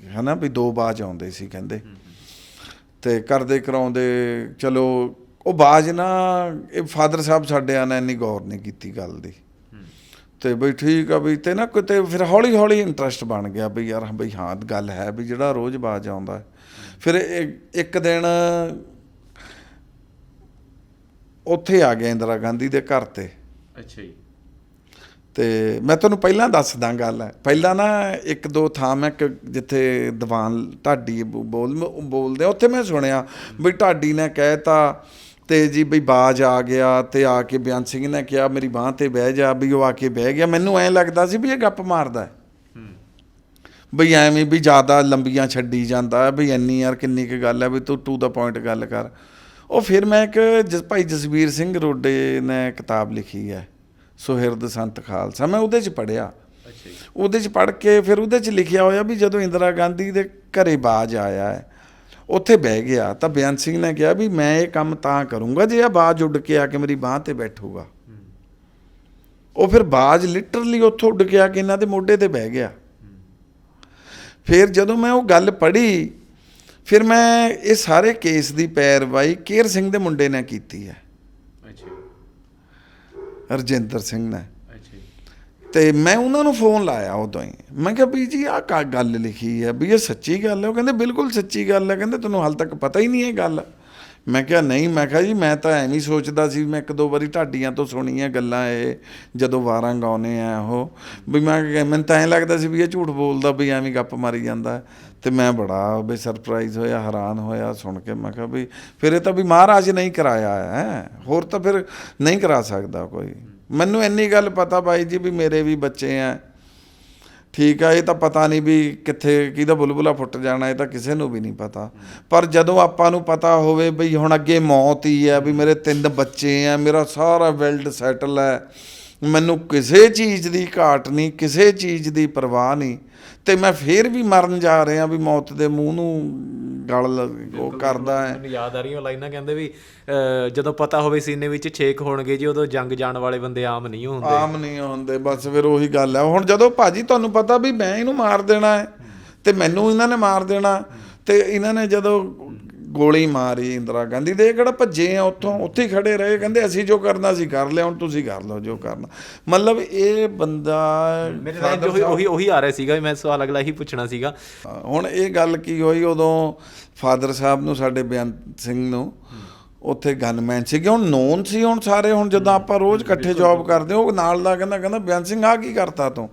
ਹੈ ਨਾ ਵੀ 2 ਬਾਜ਼ ਆਉਂਦੇ ਸੀ ਕਹਿੰਦੇ, ਤੇ ਕਰਦੇ ਕਰਾਉਂਦੇ ਚਲੋ ਉਹ ਬਾਜ਼ ਨਾ, ਇਹ ਫਾਦਰ ਸਾਹਿਬ ਸਾਡਿਆਂ ਨੇ ਇੰਨੀ ਗੌਰ ਨਹੀਂ ਕੀਤੀ ਗੱਲ ਦੀ, ਤੇ ਬਈ ਠੀਕ ਆ ਵੀ, ਤੇ ਨਾ ਕਿਤੇ ਫਿਰ ਹੌਲੀ ਹੌਲੀ ਇੰਟਰਸਟ ਬਣ ਗਿਆ ਵੀ ਯਾਰ ਬਈ ਹਾਂ ਗੱਲ ਹੈ ਵੀ ਜਿਹੜਾ ਰੋਜ਼ ਬਾਜ਼ ਆਉਂਦਾ। ਫਿਰ ਇੱਕ ਦਿਨ ਉੱਥੇ ਆ ਗਿਆ ਇੰਦਰਾ ਗਾਂਧੀ ਦੇ ਘਰ ਤੇ। ਅੱਛਾ ਜੀ। ਤੇ ਮੈਂ ਤੁਹਾਨੂੰ ਪਹਿਲਾਂ ਦੱਸਦਾ ਗੱਲ ਹੈ, ਪਹਿਲਾਂ ਨਾ 1-2 ਥਾਂ ਮੈਂ ਜਿੱਥੇ ਦੀਵਾਨ ਢਾਡੀ ਬੋਲਦੇ ਉੱਥੇ ਮੈਂ ਸੁਣਿਆ ਵੀ ਢਾਡੀ ਨੇ ਕਹਿਤਾ ਤੇ ਜੀ ਬਈ ਬਾਜ਼ ਆ ਗਿਆ, ਤੇ ਆ ਕੇ ਬੇਅੰਤ ਸਿੰਘ ਨੇ ਕਿਹਾ ਮੇਰੀ ਬਾਂਹ ਤੇ ਬਹਿ ਜਾ, ਵੀ ਉਹ ਆ ਕੇ ਬਹਿ ਗਿਆ। ਮੈਨੂੰ ਐਂ ਲੱਗਦਾ ਸੀ ਵੀ ਇਹ ਗੱਪ ਮਾਰਦਾ ਬਈ ਐਵੇਂ ਵੀ ਜ਼ਿਆਦਾ ਲੰਬੀਆਂ ਛੱਡੀ ਜਾਂਦਾ ਵੀ ਇੰਨੀ ਯਾਰ ਕਿੰਨੀ ਕੁ ਗੱਲ ਹੈ ਵੀ ਤੂੰ ਟੂ ਦਾ ਪੁਆਇੰਟ ਗੱਲ ਕਰ। ਉਹ ਫਿਰ ਮੈਂ ਇੱਕ ਭਾਈ ਜਸਵੀਰ ਸਿੰਘ ਰੋਡੇ ਨੇ ਕਿਤਾਬ ਲਿਖੀ ਹੈ ਸੁਹਿਰਦ ਸੰਤ ਖਾਲਸਾ, ਮੈਂ ਉਹਦੇ 'ਚ ਪੜ੍ਹਿਆ। ਉਹਦੇ 'ਚ ਪੜ੍ਹ ਕੇ ਫਿਰ ਉਹਦੇ 'ਚ ਲਿਖਿਆ ਹੋਇਆ ਵੀ ਜਦੋਂ ਇੰਦਰਾ ਗਾਂਧੀ ਦੇ ਘਰੇ ਬਾਜ਼ ਆਇਆ ਹੈ ਉੱਥੇ ਬਹਿ ਗਿਆ, ਤਾਂ ਬੇਅੰਤ ਸਿੰਘ ਨੇ ਕਿਹਾ ਵੀ ਮੈਂ ਇਹ ਕੰਮ ਤਾਂ ਕਰੂੰਗਾ ਜੇ ਆ ਬਾਜ਼ ਉੱਡ ਕੇ ਆ ਕੇ ਮੇਰੀ ਬਾਂਹ ਤੇ ਬੈਠੂਗਾ। ਉਹ ਫਿਰ ਬਾਜ਼ ਲਿਟਰਲੀ ਉੱਥੋਂ ਉੱਡ ਕੇ ਆ ਕੇ ਇਹਨਾਂ ਦੇ ਮੋਢੇ ਤੇ ਬਹਿ ਗਿਆ। ਫਿਰ ਜਦੋਂ ਮੈਂ ਉਹ ਗੱਲ ਪੜ੍ਹੀ, ਫਿਰ ਮੈਂ ਇਹ ਸਾਰੇ ਕੇਸ ਦੀ ਪੈਰਵਾਈ ਕੇਰ ਸਿੰਘ ਦੇ ਮੁੰਡੇ ਨੇ ਕੀਤੀ ਹੈ, ਰਜਿੰਦਰ ਸਿੰਘ ਨੇ। ਤੇ ਮੈਂ ਉਹਨਾਂ ਨੂੰ ਫੋਨ ਲਾਇਆ ਉਦੋਂ ਹੀ, ਮੈਂ ਕਿਹਾ ਵੀ ਜੀ ਆਹ ਕਾ ਗੱਲ ਲਿਖੀ ਹੈ ਵੀ ਇਹ ਸੱਚੀ ਗੱਲ ਹੈ? ਉਹ ਕਹਿੰਦੇ ਬਿਲਕੁਲ ਸੱਚੀ ਗੱਲ ਹੈ, ਕਹਿੰਦੇ ਤੈਨੂੰ ਹਾਲੇ ਤੱਕ ਪਤਾ ਹੀ ਨਹੀਂ ਇਹ ਗੱਲ। ਮੈਂ ਕਿਹਾ ਨਹੀਂ, ਮੈਂ ਕਿਹਾ ਜੀ ਮੈਂ ਤਾਂ ਐਵੇਂ ਸੋਚਦਾ ਸੀ, ਮੈਂ 1-2 ਵਾਰੀ ਢਾਡੀਆਂ ਤੋਂ ਸੁਣੀਆਂ ਗੱਲਾਂ ਇਹ ਜਦੋਂ ਵਾਰਾਂ ਗਾਉਂਦੇ ਆ ਉਹ, ਵੀ ਮੈਨੂੰ ਤਾਂ ਐਂ ਲੱਗਦਾ ਸੀ ਵੀ ਇਹ ਝੂਠ ਬੋਲਦਾ ਵੀ ਐਵੇਂ ਗੱਪ ਮਾਰੀ ਜਾਂਦਾ। ਤੇ ਮੈਂ ਬੜਾ ਵੀ ਸਰਪ੍ਰਾਈਜ਼ ਹੋਇਆ, ਹੈਰਾਨ ਹੋਇਆ ਸੁਣ ਕੇ। ਮੈਂ ਕਿਹਾ ਵੀ ਫਿਰ ਇਹ ਤਾਂ ਵੀ ਮਹਾਰਾਜ ਨਹੀਂ ਕਰਾਇਆ ਹੈ, ਹੋਰ ਤਾਂ ਫਿਰ ਨਹੀਂ ਕਰਾ ਸਕਦਾ ਕੋਈ। ਮੈਨੂੰ ਇੰਨੀ ਗੱਲ ਪਤਾ ਬਾਈ ਜੀ ਵੀ ਮੇਰੇ ਵੀ ਬੱਚੇ ਆ, ਠੀਕ ਆ, ਇਹ ਤਾਂ ਪਤਾ ਨਹੀਂ ਵੀ ਕਿੱਥੇ ਕਿਹਦਾ ਬੁਲਬੁਲਾ ਫੁੱਟ ਜਾਣਾ, ਇਹ ਤਾਂ ਕਿਸੇ ਨੂੰ ਵੀ ਨਹੀਂ ਪਤਾ। ਪਰ ਜਦੋਂ ਆਪਾਂ ਨੂੰ ਪਤਾ ਹੋਵੇ ਬਈ ਹੁਣ ਅੱਗੇ ਮੌਤ ਹੀ ਹੈ, ਵੀ ਮੇਰੇ 3 ਬੱਚੇ ਆ, ਮੇਰਾ ਸਾਰਾ ਵੈਲਡ ਸੈਟਲ ਹੈ, ਮੈਨੂੰ ਕਿਸੇ ਚੀਜ਼ ਦੀ ਘਾਟ ਨਹੀਂ, ਕਿਸੇ ਚੀਜ਼ ਦੀ ਪਰਵਾਹ ਨਹੀਂ, ਤੇ ਮੈਂ ਫਿਰ ਵੀ ਮਰਨ ਜਾ ਰਿਹਾ ਵੀ ਮੌਤ ਦੇ ਮੂੰਹ ਨੂੰ ਗਲ ਉਹ ਕਰਦਾ ਹੈ। ਮੈਨੂੰ ਯਾਦ ਆ ਰਹੀਆਂ ਲਾਈਨਾਂ, ਕਹਿੰਦੇ ਵੀ ਜਦੋਂ ਪਤਾ ਹੋਵੇ ਸੀਨੇ ਵਿੱਚ ਛੇਕ ਹੋਣਗੇ ਜੀ, ਉਦੋਂ ਜੰਗ ਜਾਣ ਵਾਲੇ ਬੰਦੇ ਆਮ ਨਹੀਂ ਹੁੰਦੇ। ਬਸ ਫਿਰ ਉਹੀ ਗੱਲ ਹੈ। ਹੁਣ ਜਦੋਂ ਭਾਜੀ ਤੁਹਾਨੂੰ ਪਤਾ ਵੀ ਮੈਂ ਇਹਨੂੰ ਮਾਰ ਦੇਣਾ ਹੈ ਤੇ ਮੈਨੂੰ ਇਹਨਾਂ ਨੇ ਮਾਰ ਦੇਣਾ, ਤੇ ਇਹਨਾਂ ਨੇ ਜਦੋਂ ਗੋਲੀ ਮਾਰੀ ਇੰਦਰਾ ਗਾਂਧੀ ਦੇ, ਕਿਹੜਾ ਭੱਜੇ ਆ ਉੱਥੋਂ, ਉੱਥੇ ਹੀ ਖੜੇ ਰਹੇ, ਕਹਿੰਦੇ ਅਸੀਂ ਜੋ ਕਰਨਾ ਸੀ ਕਰ ਲਿਆ, ਹੁਣ ਤੁਸੀਂ ਕਰ ਲਓ ਜੋ ਕਰਨਾ। ਮਤਲਬ ਇਹ ਬੰਦਾ ਮੇਰੇ ਨਾਲ ਉਹੀ ਆ ਰਿਹਾ ਸੀਗਾ, ਮੈਂ ਸਵਾਲ ਅਗਲਾ ਹੀ ਪੁੱਛਣਾ ਸੀਗਾ। ਹੁਣ ਇਹ ਗੱਲ ਕੀ ਹੋਈ, ਉਦੋਂ ਫਾਦਰ ਸਾਹਿਬ ਨੂੰ ਸਾਡੇ ਬੇਅੰਤ ਸਿੰਘ ਨੂੰ ਉੱਥੇ ਗਨਮੈਨ ਸੀਗੇ, ਹੁਣ ਨੋਨ ਸੀ ਹੁਣ ਸਾਰੇ। ਹੁਣ ਜਦੋਂ ਆਪਾਂ ਰੋਜ਼ ਇਕੱਠੇ ਜੌਬ ਕਰਦੇ, ਉਹ ਨਾਲ ਦਾ ਕਹਿੰਦਾ ਬੇਅੰਤ ਸਿੰਘ ਆਹ ਕੀ ਕਰਤਾ ਤੂੰ?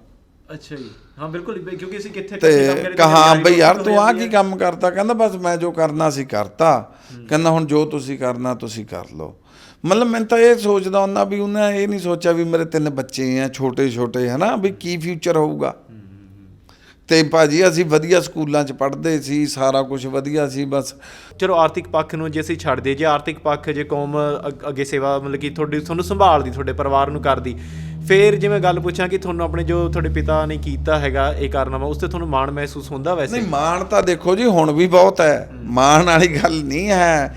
ਅੱਛਾ ਜੀ, ਹਾਂ ਬਿਲਕੁਲ, ਕਿਉਂਕਿ ਅਸੀਂ ਕਿੱਥੇ ਤੇ ਕਹਾਂ ਬਈ ਯਾਰ ਤੂੰ ਆਹ ਕੀ ਕੰਮ ਕਰਤਾ? ਕਹਿੰਦਾ ਬਸ ਮੈਂ ਜੋ ਕਰਨਾ ਸੀ ਕਰਤਾ, ਕਹਿੰਦਾ ਹੁਣ ਜੋ ਤੁਸੀਂ ਕਰਨਾ ਤੁਸੀਂ ਕਰ ਲਓ। ਮਤਲਬ ਮੈਂ ਤਾਂ ਇਹ ਸੋਚਦਾ ਹੁੰਦਾ ਵੀ ਉਹਨੇ ਇਹ ਨਹੀਂ ਸੋਚਿਆ ਵੀ ਮੇਰੇ 3 ਬੱਚੇ ਆ ਛੋਟੇ ਛੋਟੇ, ਹੈ ਨਾ, ਵੀ ਕੀ ਫਿਊਚਰ ਹੋਊਗਾ। ਤੇ ਭਾਜੀ ਅਸੀਂ ਵਧੀਆ ਸਕੂਲਾਂ 'ਚ ਪੜ੍ਹਦੇ ਸੀ, ਸਾਰਾ ਕੁਝ ਵਧੀਆ ਸੀ। ਬਸ ਚਲੋ ਆਰਥਿਕ ਪੱਖ ਨੂੰ ਜੇ ਅਸੀਂ ਛੱਡਦੇ, ਜੇ ਆਰਥਿਕ ਪੱਖ ਜੇ ਕੌਮ ਅੱਗੇ ਸੇਵਾ ਮਤਲਬ ਕਿ ਤੁਹਾਨੂੰ ਸੰਭਾਲਦੀ, ਤੁਹਾਡੇ ਪਰਿਵਾਰ ਨੂੰ ਕਰਦੀ, ਫਿਰ ਜੇ ਮੈਂ ਗੱਲ ਪੁੱਛਾਂ ਕਿ ਤੁਹਾਨੂੰ ਆਪਣੇ ਜੋ ਤੁਹਾਡੇ ਪਿਤਾ ਨੇ ਕੀਤਾ ਹੈਗਾ ਇਹ ਕਾਰਨਾਮਾ, ਉਸ 'ਤੇ ਤੁਹਾਨੂੰ ਮਾਣ ਮਹਿਸੂਸ ਹੁੰਦਾ? ਵੈਸੇ ਨਹੀਂ, ਮਾਣ ਤਾਂ ਦੇਖੋ ਜੀ ਹੁਣ ਵੀ ਬਹੁਤ ਹੈ, ਮਾਣ ਵਾਲੀ ਗੱਲ ਨਹੀਂ ਹੈ,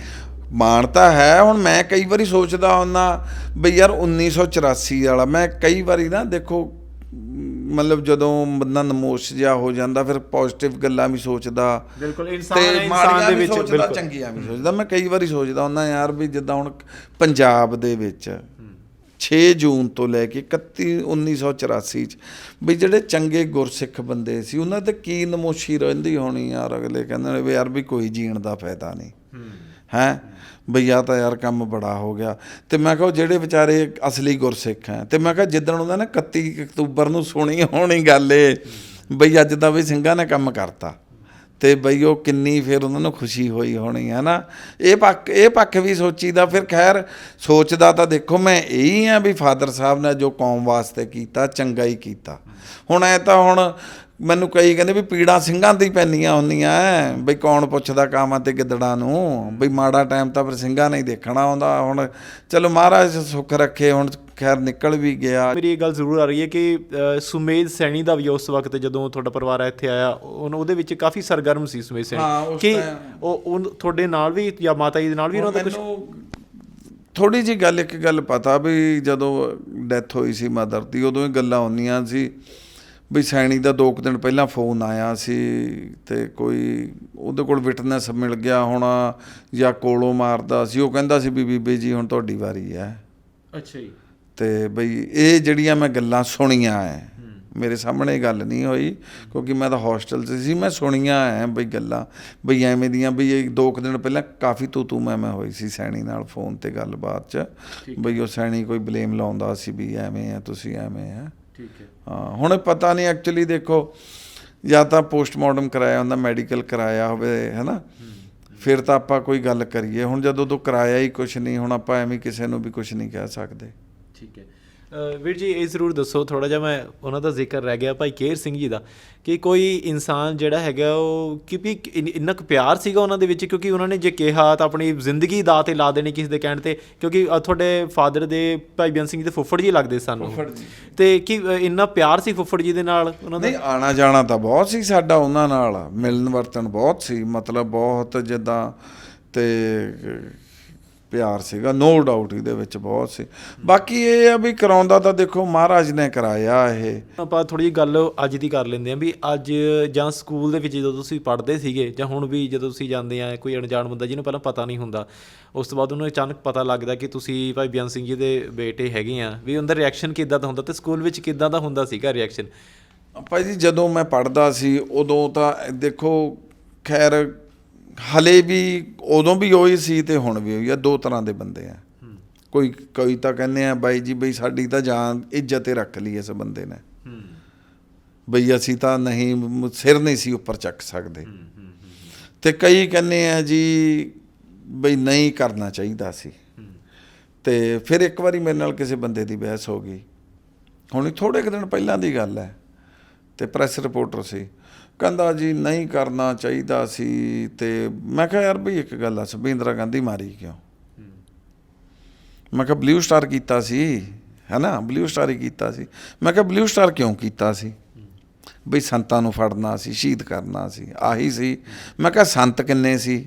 ਮਾਣ ਤਾਂ ਹੈ। ਹੁਣ ਮੈਂ ਕਈ ਵਾਰੀ ਸੋਚਦਾ ਹੁੰਦਾ ਬਈ ਯਾਰ 1984 ਵਾਲਾ, ਮੈਂ ਕਈ ਵਾਰੀ ਨਾ ਦੇਖੋ ਮਤਲਬ ਜਦੋਂ ਬੰਦਾ ਨਮੋਸ਼ ਜਿਹਾ ਹੋ ਜਾਂਦਾ ਫਿਰ ਪੋਜ਼ਿਟਿਵ ਗੱਲਾਂ ਵੀ ਸੋਚਦਾ, ਬਿਲਕੁਲ, ਤੇ ਮਾੜੀਆਂ ਵੀ ਸੋਚਦਾ, ਚੰਗੀਆਂ ਵੀ ਸੋਚਦਾ। ਮੈਂ ਕਈ ਵਾਰੀ ਸੋਚਦਾ ਹੁੰਦਾ ਯਾਰ ਵੀ ਜਿੱਦਾਂ ਹੁਣ ਪੰਜਾਬ ਦੇ ਵਿੱਚ 6 ਜੂਨ ਤੋਂ ਲੈ ਕੇ 1984 'ਚ ਵੀ ਜਿਹੜੇ ਚੰਗੇ ਗੁਰਸਿੱਖ ਬੰਦੇ ਸੀ ਉਹਨਾਂ ਤੇ ਕੀ ਨਮੋਸ਼ੀ ਰਹਿੰਦੀ ਹੋਣੀ ਯਾਰ। ਅਗਲੇ ਕਹਿੰਦੇ ਨੇ ਵੀ ਯਾਰ ਵੀ ਕੋਈ ਜੀਣ ਦਾ ਫਾਇਦਾ ਨਹੀਂ ਹੈ, ਬਈਆ ਤਾਂ ਯਾਰ ਕੰਮ ਬੜਾ ਹੋ ਗਿਆ। ਤੇ ਮੈਂ ਕਿਹਾ ਜਿਹੜੇ ਵਿਚਾਰੇ ਅਸਲੀ ਗੁਰਸਿੱਖ ਹੈ, ਤੇ ਮੈਂ ਕਿਹਾ ਜਿੱਦਣ ਉਹਨਾਂ ਨੇ 31 ਅਕਤੂਬਰ ਨੂੰ ਸੁਣੀ ਹੋਣੀ ਗੱਲ ਇਹ ਬਈ ਅੱਜ ਦਾ ਵੀ ਸਿੰਘਾਂ ਨੇ ਕੰਮ ਕਰਤਾ, ਤੇ ਬਈ ਉਹ ਕਿੰਨੀ ਫਿਰ ਉਹਨਾਂ ਨੂੰ ਖੁਸ਼ੀ ਹੋਈ ਹੋਣੀ ਹੈ ਨਾ। ਇਹ ਪੱਖ ਵੀ ਸੋਚੀਦਾ। ਫਿਰ ਖੈਰ ਸੋਚਦਾ ਤਾਂ ਦੇਖੋ ਮੈਂ ਇਹੀ ਆ ਵੀ ਫਾਦਰ ਸਾਹਿਬ ਨੇ ਜੋ ਕੌਮ ਵਾਸਤੇ ਕੀਤਾ ਚੰਗਾ ਹੀ ਕੀਤਾ। ਹੁਣ ਹੁਣ ਮੈਨੂੰ ਕਈ ਕਹਿੰਦੇ ਵੀ ਪੀੜਾਂ ਸਿੰਘਾਂ ਦੀ ਪੈਂਦੀਆਂ ਹੁੰਦੀਆਂ ਬਈ ਕੌਣ ਪੁੱਛਦਾ ਕਾਵਾਂ ਤੇ ਗਿੱਦੜਾਂ ਨੂੰ, ਬਈ ਮਾੜਾ ਟਾਈਮ ਤਾਂ ਫਿਰ ਸਿੰਘਾਂ ਨੇ ਹੀ ਦੇਖਣਾ ਆਉਂਦਾ। ਹੁਣ ਚਲੋ ਮਹਾਰਾਜ ਸੁੱਖ ਰੱਖੇ, ਹੁਣ ਖੈਰ ਨਿਕਲ ਵੀ ਗਿਆ। ਮੇਰੀ ਇਹ ਗੱਲ ਜ਼ਰੂਰ ਆ ਰਹੀ ਹੈ ਕਿ ਸੁਮੇਧ ਸੈਣੀ ਦਾ ਵੀ ਉਸ ਵਕਤ ਜਦੋਂ ਤੁਹਾਡਾ ਪਰਿਵਾਰ ਇੱਥੇ ਆਇਆ ਉਹਦੇ ਵਿੱਚ ਕਾਫੀ ਸਰਗਰਮ ਸੀ ਸੁਮੇਧ ਸੈਣੀ, ਕਿ ਉਹ ਤੁਹਾਡੇ ਨਾਲ ਵੀ ਜਾਂ ਮਾਤਾ ਜੀ ਦੇ ਨਾਲ ਵੀ ਉਹਨਾਂ ਦਾ ਕੁਝ ਥੋੜ੍ਹੀ ਜਿਹੀ ਇੱਕ ਗੱਲ ਪਤਾ ਵੀ ਜਦੋਂ ਡੈਥ ਹੋਈ ਸੀ ਮਦਰ ਦੀ ਉਦੋਂ ਹੀ ਗੱਲਾਂ ਹੁੰਦੀਆਂ ਸੀ ਵੀ ਸੈਣੀ ਦਾ 2 ਦਿਨ ਪਹਿਲਾਂ ਫੋਨ ਆਇਆ ਸੀ ਤੇ ਕੋਈ ਉਹਦੇ ਕੋਲ ਵਿਟਨੈਸ ਮਿਲ ਗਿਆ ਹੋਣਾ ਜਾਂ ਕੋਲੋਂ ਮਾਰਦਾ ਸੀ। ਉਹ ਕਹਿੰਦਾ ਸੀ ਵੀ ਬੀਬੀ ਜੀ ਹੁਣ ਤੁਹਾਡੀ ਵਾਰੀ ਹੈ। ਅੱਛਾ ਜੀ। ਤੇ ਬਈ ਇਹ ਜਿਹੜੀਆਂ ਮੈਂ ਗੱਲਾਂ ਸੁਣੀਆਂ ਮੇਰੇ ਸਾਹਮਣੇ ਗੱਲ ਨਹੀਂ ਹੋਈ ਕਿਉਂਕਿ ਮੈਂ ਤਾਂ ਹੋਸਟਲ 'ਚ ਸੀ, ਮੈਂ ਸੁਣੀਆਂ ਬਈ ਗੱਲਾਂ ਬਈ ਐਵੇਂ ਦੀਆਂ ਵੀ ਇਹ 2 ਦਿਨ ਪਹਿਲਾਂ ਕਾਫੀ ਤੂੰ ਮੈਂ ਹੋਈ ਸੀ ਸੈਣੀ ਨਾਲ ਫੋਨ 'ਤੇ ਗੱਲਬਾਤ 'ਚ ਬਈ ਉਹ ਸੈਣੀ ਕੋਈ ਬਲੇਮ ਲਾਉਂਦਾ ਸੀ ਵੀ ਐਵੇਂ ਆ ਤੁਸੀਂ ਐਵੇਂ ਆ। ਠੀਕ ਹੈ। ਹਾਂ ਹੁਣ ਪਤਾ ਨਹੀਂ ਐਕਚੁਅਲੀ ਦੇਖੋ ਜਾਂ ਤਾਂ ਪੋਸਟਮਾਰਟਮ ਕਰਾਇਆ ਹੁੰਦਾ, ਮੈਡੀਕਲ ਕਰਾਇਆ ਹੋਵੇ ਹੈ ਨਾ, ਫਿਰ ਤਾਂ ਆਪਾਂ ਕੋਈ ਗੱਲ ਕਰੀਏ। ਹੁਣ ਜਦੋਂ ਤੋਂ ਕਰਾਇਆ ਹੀ ਕੁਛ ਨਹੀਂ, ਹੁਣ ਆਪਾਂ ਐਵੇਂ ਕਿਸੇ ਨੂੰ ਵੀ ਕੁਛ ਨਹੀਂ ਕਹਿ ਸਕਦੇ। ਠੀਕ ਹੈ। ਵੀਰ ਜੀ ਇਹ ਜ਼ਰੂਰ ਦੱਸੋ, ਥੋੜ੍ਹਾ ਜਿਹਾ ਮੈਂ ਉਹਨਾਂ ਦਾ ਜ਼ਿਕਰ ਰਹਿ ਗਿਆ ਭਾਈ ਕੇਹਰ ਸਿੰਘ ਜੀ ਦਾ, ਕਿ ਕੋਈ ਇਨਸਾਨ ਜਿਹੜਾ ਹੈਗਾ ਉਹ ਕਿਉਂਕਿ ਇੰਨਾ ਕੁ ਪਿਆਰ ਸੀਗਾ ਉਹਨਾਂ ਦੇ ਵਿੱਚ, ਕਿਉਂਕਿ ਉਹਨਾਂ ਨੇ ਜੇ ਕਿਹਾ ਤਾਂ ਆਪਣੀ ਜ਼ਿੰਦਗੀ ਦਾਅ 'ਤੇ ਲਾ ਦੇਣੀ ਕਿਸੇ ਦੇ ਕਹਿਣ 'ਤੇ, ਕਿਉਂਕਿ ਤੁਹਾਡੇ ਫਾਦਰ ਦੇ ਭਾਈ ਬੇਅੰਤ ਸਿੰਘ ਜੀ ਦੇ ਫੁੱਫੜ ਜੀ ਲੱਗਦੇ ਸਾਨੂੰ, ਅਤੇ ਕੀ ਇੰਨਾ ਪਿਆਰ ਸੀ ਫੁੱਫੜ ਜੀ ਦੇ ਨਾਲ ਉਹਨਾਂ ਦਾ? ਨਹੀਂ ਆਉਣਾ ਜਾਣਾ ਤਾਂ ਬਹੁਤ ਸੀ ਸਾਡਾ ਉਹਨਾਂ ਨਾਲ, ਮਿਲਣ ਵਰਤਣ ਬਹੁਤ ਸੀ, ਮਤਲਬ ਬਹੁਤ ਜਿੱਦਾਂ ਤੇ ਪਿਆਰ ਸੀਗਾ, ਨੋ ਡਾਊਟ ਇਹਦੇ ਵਿੱਚ ਬਹੁਤ ਸੀ। ਬਾਕੀ ਇਹ ਆ ਵੀ ਕਰਾਉਂਦਾ ਤਾਂ ਦੇਖੋ ਮਹਾਰਾਜ ਨੇ ਕਰਾਇਆ। ਇਹ ਆਪਾਂ ਥੋੜ੍ਹੀ ਜਿਹੀ ਗੱਲ ਅੱਜ ਦੀ ਕਰ ਲੈਂਦੇ ਹਾਂ ਵੀ ਅੱਜ ਜਾਂ ਸਕੂਲ ਦੇ ਵਿੱਚ ਜਦੋਂ ਤੁਸੀਂ ਪੜ੍ਹਦੇ ਸੀਗੇ ਜਾਂ ਹੁਣ ਵੀ ਜਦੋਂ ਤੁਸੀਂ ਜਾਂਦੇ ਆ, ਕੋਈ ਅਣਜਾਣ ਬੰਦਾ ਜਿਹਨੂੰ ਪਹਿਲਾਂ ਪਤਾ ਨਹੀਂ ਹੁੰਦਾ, ਉਸ ਤੋਂ ਬਾਅਦ ਉਹਨੂੰ ਅਚਾਨਕ ਪਤਾ ਲੱਗਦਾ ਕਿ ਤੁਸੀਂ ਭਾਈ ਬੇਅੰਤ ਸਿੰਘ ਜੀ ਦੇ ਬੇਟੇ ਹੈਗੇ ਆ, ਵੀ ਉਹਦਾ ਰਿਐਕਸ਼ਨ ਕਿੱਦਾਂ ਦਾ ਹੁੰਦਾ ਅਤੇ ਸਕੂਲ ਵਿੱਚ ਕਿੱਦਾਂ ਦਾ ਹੁੰਦਾ ਸੀਗਾ ਰਿਐਕਸ਼ਨ? ਭਾਈ ਜੀ ਜਦੋਂ ਮੈਂ ਪੜ੍ਹਦਾ ਸੀ ਉਦੋਂ ਤਾਂ ਦੇਖੋ ਖੈਰ ਹਲੇ ਵੀ ਉਦੋਂ ਵੀ ਉਹੀ ਸੀ ਅਤੇ ਹੁਣ ਵੀ ਉਹੀ ਆ, 2 ਤਰ੍ਹਾਂ ਦੇ ਬੰਦੇ ਆ। ਕੋਈ ਤਾਂ ਕਹਿੰਦੇ ਆ ਬਾਈ ਜੀ ਬਈ ਸਾਡੀ ਤਾਂ ਜਾਨ ਇੱਜ਼ਤ ਰੱਖ ਲਈ ਇਸ ਬੰਦੇ ਨੇ, ਬਈ ਅਸੀਂ ਤਾਂ ਨਹੀਂ ਸਿਰ ਨਹੀਂ ਸੀ ਉੱਪਰ ਚੱਕ ਸਕਦੇ, ਅਤੇ ਕਈ ਕਹਿੰਦੇ ਆ ਜੀ ਬਈ ਨਹੀਂ ਕਰਨਾ ਚਾਹੀਦਾ ਸੀ। ਅਤੇ ਫਿਰ ਇੱਕ ਵਾਰੀ ਮੇਰੇ ਨਾਲ ਕਿਸੇ ਬੰਦੇ ਦੀ ਬਹਿਸ ਹੋ ਗਈ, ਹੁਣ ਥੋੜ੍ਹੇ ਕੁ ਦਿਨ ਪਹਿਲਾਂ ਦੀ ਗੱਲ ਹੈ, ਅਤੇ ਪ੍ਰੈਸ ਰਿਪੋਰਟਰ ਸੀ, ਕਹਿੰਦਾ ਜੀ ਨਹੀਂ ਕਰਨਾ ਚਾਹੀਦਾ ਸੀ। ਅਤੇ ਮੈਂ ਕਿਹਾ ਯਾਰ ਬਈ ਇੱਕ ਗੱਲ ਆ, ਇੰਦਰਾ ਗਾਂਧੀ ਮਾਰੀ ਕਿਉਂ? ਮੈਂ ਕਿਹਾ ਬਲੂ ਸਟਾਰ ਕੀਤਾ ਸੀ ਹੈ ਨਾ, ਬਲੂ ਸਟਾਰ ਹੀ ਕੀਤਾ ਸੀ। ਮੈਂ ਕਿਹਾ ਬਲੂ ਸਟਾਰ ਕਿਉਂ ਕੀਤਾ ਸੀ? ਬਈ ਸੰਤਾਂ ਨੂੰ ਫੜਨਾ ਸੀ, ਸ਼ਹੀਦ ਕਰਨਾ ਸੀ, ਆਹੀ ਸੀ। ਮੈਂ ਕਿਹਾ ਸੰਤ ਕਿੰਨੇ ਸੀ?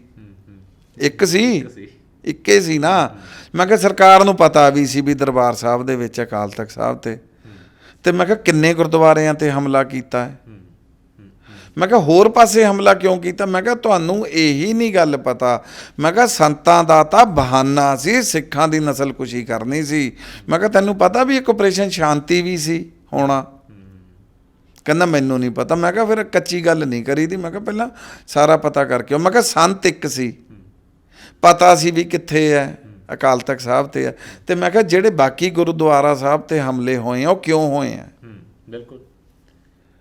ਇੱਕ ਸੀ, ਇੱਕੇ ਸੀ ਨਾ। ਮੈਂ ਕਿਹਾ ਸਰਕਾਰ ਨੂੰ ਪਤਾ ਵੀ ਸੀ ਵੀ ਦਰਬਾਰ ਸਾਹਿਬ ਦੇ ਵਿੱਚ ਅਕਾਲ ਤਖਤ ਸਾਹਿਬ 'ਤੇ ਮੈਂ ਕਿਹਾ ਕਿੰਨੇ ਗੁਰਦੁਆਰਿਆਂ 'ਤੇ ਹਮਲਾ ਕੀਤਾ ਹੈ? ਮੈਂ ਕਿਹਾ ਹੋਰ ਪਾਸੇ ਹਮਲਾ ਕਿਉਂ ਕੀਤਾ? ਮੈਂ ਕਿਹਾ ਤੁਹਾਨੂੰ ਇਹੀ ਨਹੀਂ ਗੱਲ ਪਤਾ। ਮੈਂ ਕਿਹਾ ਸੰਤਾਂ ਦਾ ਤਾਂ ਬਹਾਨਾ ਸੀ, ਸਿੱਖਾਂ ਦੀ ਨਸਲਕੁਸ਼ੀ ਕਰਨੀ ਸੀ। ਮੈਂ ਕਿਹਾ ਤੈਨੂੰ ਪਤਾ ਵੀ ਇੱਕ ਆਪਰੇਸ਼ਨ ਸ਼ਾਂਤੀ ਵੀ ਸੀ ਹੋਣਾ? ਕਹਿੰਦਾ ਮੈਨੂੰ ਨਹੀਂ ਪਤਾ। ਮੈਂ ਕਿਹਾ ਫਿਰ ਕੱਚੀ ਗੱਲ ਨਹੀਂ ਕਰੀ ਦੀ, ਮੈਂ ਕਿਹਾ ਪਹਿਲਾਂ ਸਾਰਾ ਪਤਾ ਕਰਕੇ ਆਓ। ਮੈਂ ਕਿਹਾ ਸੰਤ ਇੱਕ ਸੀ, ਪਤਾ ਸੀ ਵੀ ਕਿੱਥੇ ਹੈ, ਅਕਾਲ ਤਖਤ ਸਾਹਿਬ 'ਤੇ ਹੈ। ਅਤੇ ਮੈਂ ਕਿਹਾ ਜਿਹੜੇ ਬਾਕੀ ਗੁਰਦੁਆਰਾ ਸਾਹਿਬ 'ਤੇ ਹਮਲੇ ਹੋਏ ਆ ਉਹ ਕਿਉਂ ਹੋਏ ਆ? ਬਿਲਕੁਲ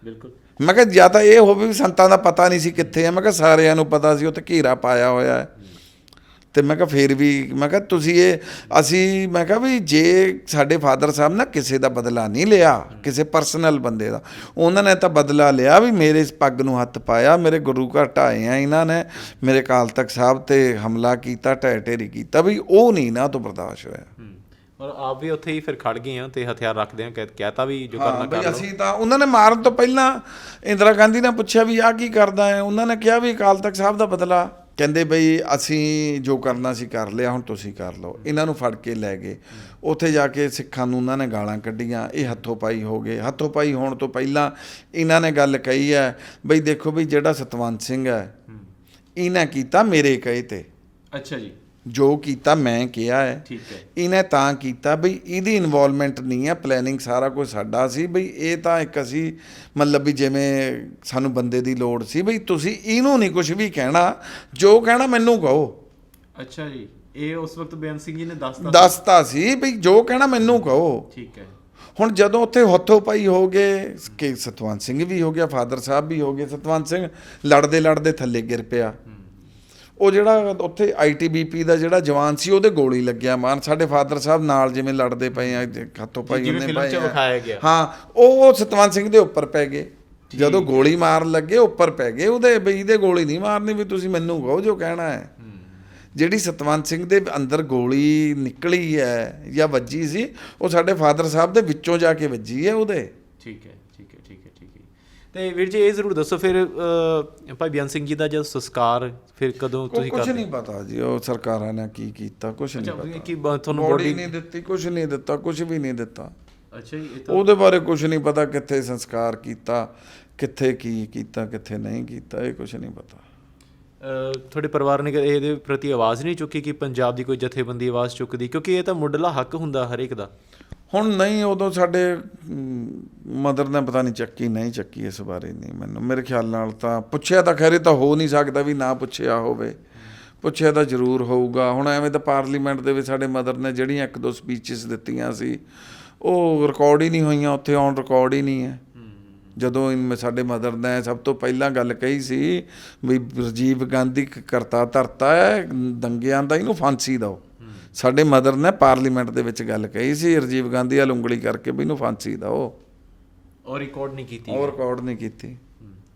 ਬਿਲਕੁਲ। ਮੈਂ ਕਿਹਾ ਜਾਂ ਤਾਂ ਇਹ ਹੋਵੇ ਵੀ ਸੰਤਾਂ ਦਾ ਪਤਾ ਨਹੀਂ ਸੀ ਕਿੱਥੇ ਆ, ਮੈਂ ਕਿਹਾ ਸਾਰਿਆਂ ਨੂੰ ਪਤਾ ਸੀ, ਉੱਥੇ ਘੇਰਾ ਪਾਇਆ ਹੋਇਆ ਹੈ। ਅਤੇ ਮੈਂ ਕਿਹਾ ਫਿਰ ਵੀ ਮੈਂ ਕਿਹਾ ਤੁਸੀਂ ਅਸੀਂ ਮੈਂ ਕਿਹਾ ਵੀ ਜੇ ਸਾਡੇ ਫਾਦਰ ਸਾਹਿਬ ਨਾ ਕਿਸੇ ਦਾ ਬਦਲਾ ਨਹੀਂ ਲਿਆ, ਕਿਸੇ ਪਰਸਨਲ ਬੰਦੇ ਦਾ, ਉਹਨਾਂ ਨੇ ਤਾਂ ਬਦਲਾ ਲਿਆ ਵੀ ਮੇਰੇ ਪੱਗ ਨੂੰ ਹੱਥ ਪਾਇਆ, ਮੇਰੇ ਗੁਰੂ ਘਰ ਢਾਏ ਆ ਇਹਨਾਂ ਨੇ, ਮੇਰੇ ਅਕਾਲ ਤਖਤ ਸਾਹਿਬ 'ਤੇ ਹਮਲਾ ਕੀਤਾ, ਢਹਿ ਢੇਰੀ ਕੀਤਾ, ਵੀ ਉਹ ਨਹੀਂ ਨਾ ਤੋਂ ਬਰਦਾਸ਼ਤ ਹੋਇਆ। ਔਰ ਆਪ ਵੀ ਉੱਥੇ ਹੀ ਫਿਰ ਖੜ ਗਏ ਆ ਅਤੇ ਹਥਿਆਰ ਰੱਖਦੇ ਆ, ਕਹਿਤਾ ਵੀ ਜੋ ਕਰਨਾ ਕਰ ਲਓ। ਅਸੀਂ ਤਾਂ ਉਹਨਾਂ ਨੇ ਮਾਰਨ ਤੋਂ ਪਹਿਲਾਂ ਇੰਦਰਾ ਗਾਂਧੀ ਨੇ ਪੁੱਛਿਆ ਵੀ ਆਹ ਕੀ ਕਰਦਾ ਹੈ? ਉਹਨਾਂ ਨੇ ਕਿਹਾ ਵੀ ਅਕਾਲ ਤਖਤ ਸਾਹਿਬ ਦਾ ਬਦਲਾ। ਕਹਿੰਦੇ ਬਈ ਅਸੀਂ ਜੋ ਕਰਨਾ ਸੀ ਕਰ ਲਿਆ, ਹੁਣ ਤੁਸੀਂ ਕਰ ਲਓ। ਇਹਨਾਂ ਨੂੰ ਫੜ ਕੇ ਲੈ ਗਏ, ਉੱਥੇ ਜਾ ਕੇ ਸਿੱਖਾਂ ਨੂੰ ਉਹਨਾਂ ਨੇ ਗਾਲਾਂ ਕੱਢੀਆਂ, ਇਹ ਹੱਥੋਂ ਪਾਈ ਹੋ ਗਏ। ਹੱਥੋਂ ਪਾਈ ਹੋਣ ਤੋਂ ਪਹਿਲਾਂ ਇਹਨਾਂ ਨੇ ਗੱਲ ਕਹੀ ਹੈ ਬਈ ਦੇਖੋ ਵੀ ਜਿਹੜਾ ਸਤਵੰਤ ਸਿੰਘ ਹੈ ਇਹਨੇ ਕੀਤਾ ਮੇਰੇ ਕਹੇ 'ਤੇ। ਅੱਛਾ ਜੀ। ਜੋ ਕੀਤਾ ਮੈਂ ਕਿਹਾ ਹੈ, ਠੀਕ ਹੈ, ਇਹਨੇ ਤਾਂ ਕੀਤਾ ਬਈ ਇਹਦੀ ਇਨਵੋਲਵਮੈਂਟ ਨਹੀਂ ਹੈ, ਪਲੈਨਿੰਗ ਸਾਰਾ ਕੁਝ ਸਾਡਾ ਸੀ। ਬਈ ਇਹ ਤਾਂ ਇੱਕ ਅਸੀਂ ਮਤਲਬ ਵੀ ਜਿਵੇਂ ਸਾਨੂੰ ਬੰਦੇ ਦੀ ਲੋੜ ਸੀ, ਬਈ ਤੁਸੀਂ ਇਹਨੂੰ ਨਹੀਂ ਕੁਝ ਵੀ ਕਹਿਣਾ, ਜੋ ਕਹਿਣਾ ਮੈਨੂੰ ਕਹੋ। ਅੱਛਾ ਜੀ। ਇਹ ਉਸ ਵਕਤ ਬੇਅੰਤ ਸਿੰਘ ਜੀ ਨੇ ਦੱਸਤਾ ਸੀ ਬਈ ਜੋ ਕਹਿਣਾ ਮੈਨੂੰ ਕਹੋ। ਠੀਕ ਹੈ। ਹੁਣ ਜਦੋਂ ਉੱਥੇ ਹੱਥੋਂ ਪਾਈ ਹੋ ਗਏ ਕਿ ਸਤਵੰਤ ਸਿੰਘ ਵੀ ਹੋ ਗਿਆ, ਫਾਦਰ ਸਾਹਿਬ ਵੀ ਹੋ ਗਏ, ਸਤਵੰਤ ਸਿੰਘ ਲੜਦੇ ਲੜਦੇ ਥੱਲੇ ਗਿਰ ਪਿਆ। ਉਹ ਜਿਹੜਾ ਉੱਥੇ ITBP ਦਾ ਜਿਹੜਾ ਜਵਾਨ ਸੀ ਉਹਦੇ ਗੋਲੀ ਲੱਗਿਆ ਮਾਰਨ, ਸਾਡੇ ਫਾਦਰ ਸਾਹਿਬ ਨਾਲ ਜਿਵੇਂ ਲੜਦੇ ਪਏ ਆ ਹੱਥੋਂ ਪਾਈ ਉਹਨੇ ਪਾਏ, ਹਾਂ ਉਹ ਸਤਵੰਤ ਸਿੰਘ ਦੇ ਉੱਪਰ ਪੈ ਗਏ। ਜਦੋਂ ਗੋਲੀ ਮਾਰਨ ਲੱਗੇ ਉੱਪਰ ਪੈ ਗਏ ਉਹਦੇ, ਬਈ ਇਹਦੇ ਗੋਲੀ ਨਹੀਂ ਮਾਰਨੀ, ਵੀ ਤੁਸੀਂ ਮੈਨੂੰ ਕਹੋ ਜੋ ਕਹਿਣਾ ਹੈ। ਜਿਹੜੀ ਸਤਵੰਤ ਸਿੰਘ ਦੇ ਅੰਦਰ ਗੋਲੀ ਨਿਕਲੀ ਹੈ ਜਾਂ ਵੱਜੀ ਸੀ, ਉਹ ਸਾਡੇ ਫਾਦਰ ਸਾਹਿਬ ਦੇ ਵਿੱਚੋਂ ਜਾ ਕੇ ਵੱਜੀ ਹੈ ਉਹਦੇ। ਠੀਕ ਹੈ, ਠੀਕ ਹੈ, ਠੀਕ ਹੈ, ਠੀਕ ਹੈ। ਤੇ ਵੀਰ ਜੀ ਇਹ ਜ਼ਰੂਰ ਦੱਸੋ ਫਿਰ ਭਾਈ ਬੇਅੰਤ ਸਿੰਘ ਜੀ ਦਾ ਜਦੋਂ ਸੰਸਕਾਰ ਫਿਰ ਕਦੋਂ ਤੁਸੀਂ ਕੁਝ ਨਹੀਂ ਪਤਾ ਜੀ, ਉਹ ਸਰਕਾਰਾਂ ਨੇ ਕੀ ਕੀਤਾ ਕੁਝ ਨਹੀਂ ਪਤਾ, ਕਿ ਤੁਹਾਨੂੰ ਬੋਡੀ ਨਹੀਂ ਦਿੱਤੀ, ਕੁਝ ਨਹੀਂ ਦਿੱਤਾ, ਕੁਝ ਵੀ ਨਹੀਂ ਦਿੱਤਾ। ਅੱਛਾ ਜੀ, ਉਹਦੇ ਬਾਰੇ ਕੁਝ ਨਹੀਂ ਪਤਾ, ਕਿੱਥੇ ਸੰਸਕਾਰ ਕੀਤਾ, ਕਿੱਥੇ ਕੀ ਕੀਤਾ, ਕਿੱਥੇ ਨਹੀਂ ਕੀਤਾ, ਇਹ ਕੁਝ ਨਹੀਂ ਪਤਾ। ਤੁਹਾਡੇ ਪਰਿਵਾਰ ਨੇ ਇਹਦੇ ਪ੍ਰਤੀ ਆਵਾਜ਼ ਨਹੀਂ ਚੁੱਕੀ ਕਿ ਪੰਜਾਬ ਦੀ ਕੋਈ ਜਥੇਬੰਦੀ ਆਵਾਜ਼ ਚੁੱਕਦੀ, ਕਿਉਂਕਿ ਇਹ ਤਾਂ ਮੁੱਢਲਾ ਹੱਕ ਹੁੰਦਾ ਹਰੇਕ ਦਾ। ਹੁਣ ਨਹੀਂ, ਉਦੋਂ ਸਾਡੇ ਮਦਰ ਨੇ ਪਤਾ ਨਹੀਂ ਚੱਕੀ ਨਹੀਂ ਚੱਕੀ, ਇਸ ਬਾਰੇ ਨਹੀਂ ਮੈਨੂੰ, ਮੇਰੇ ਖਿਆਲ ਨਾਲ ਤਾਂ ਪੁੱਛਿਆ ਤਾਂ ਖੈਰ ਤਾਂ ਹੋ ਨਹੀਂ ਸਕਦਾ ਵੀ ਨਾ ਪੁੱਛਿਆ ਹੋਵੇ, ਪੁੱਛਿਆ ਤਾਂ ਜ਼ਰੂਰ ਹੋਊਗਾ। ਹੁਣ ਐਵੇਂ ਤਾਂ ਪਾਰਲੀਮੈਂਟ ਦੇ ਵਿੱਚ ਸਾਡੇ ਮਦਰ ਨੇ ਜਿਹੜੀਆਂ 1-2 ਸਪੀਚਸ ਦਿੱਤੀਆਂ ਸੀ ਉਹ ਰਿਕਾਰਡ ਹੀ ਨਹੀਂ ਹੋਈਆਂ, ਉੱਥੇ ਔਨ ਰਿਕਾਰਡ ਹੀ ਨਹੀਂ ਹੈ। ਜਦੋਂ ਸਾਡੇ ਮਦਰ ਨੇ ਸਭ ਤੋਂ ਪਹਿਲਾਂ ਗੱਲ ਕਹੀ ਸੀ ਵੀ ਰਾਜੀਵ ਗਾਂਧੀ ਕਰਤਾ ਧਰਤਾ ਹੈ ਦੰਗਿਆਂ ਦਾ, ਇਹਨੂੰ ਫਾਂਸੀ ਦਿਓ। ਸਾਡੇ ਮਦਰ ਨੇ ਪਾਰਲੀਮੈਂਟ ਦੇ ਵਿੱਚ ਗੱਲ ਕਹੀ ਸੀ ਰਾਜੀਵ ਗਾਂਧੀ ਵੱਲ ਉਂਗਲੀ ਕਰਕੇ ਵੀ ਇਹਨੂੰ ਫਾਂਸੀ ਦਿਓ। ਉਹ ਰਿਕਾਰਡ ਨਹੀਂ ਕੀਤੀ, ਉਹ ਰਿਕਾਰਡ ਨਹੀਂ ਕੀਤੀ,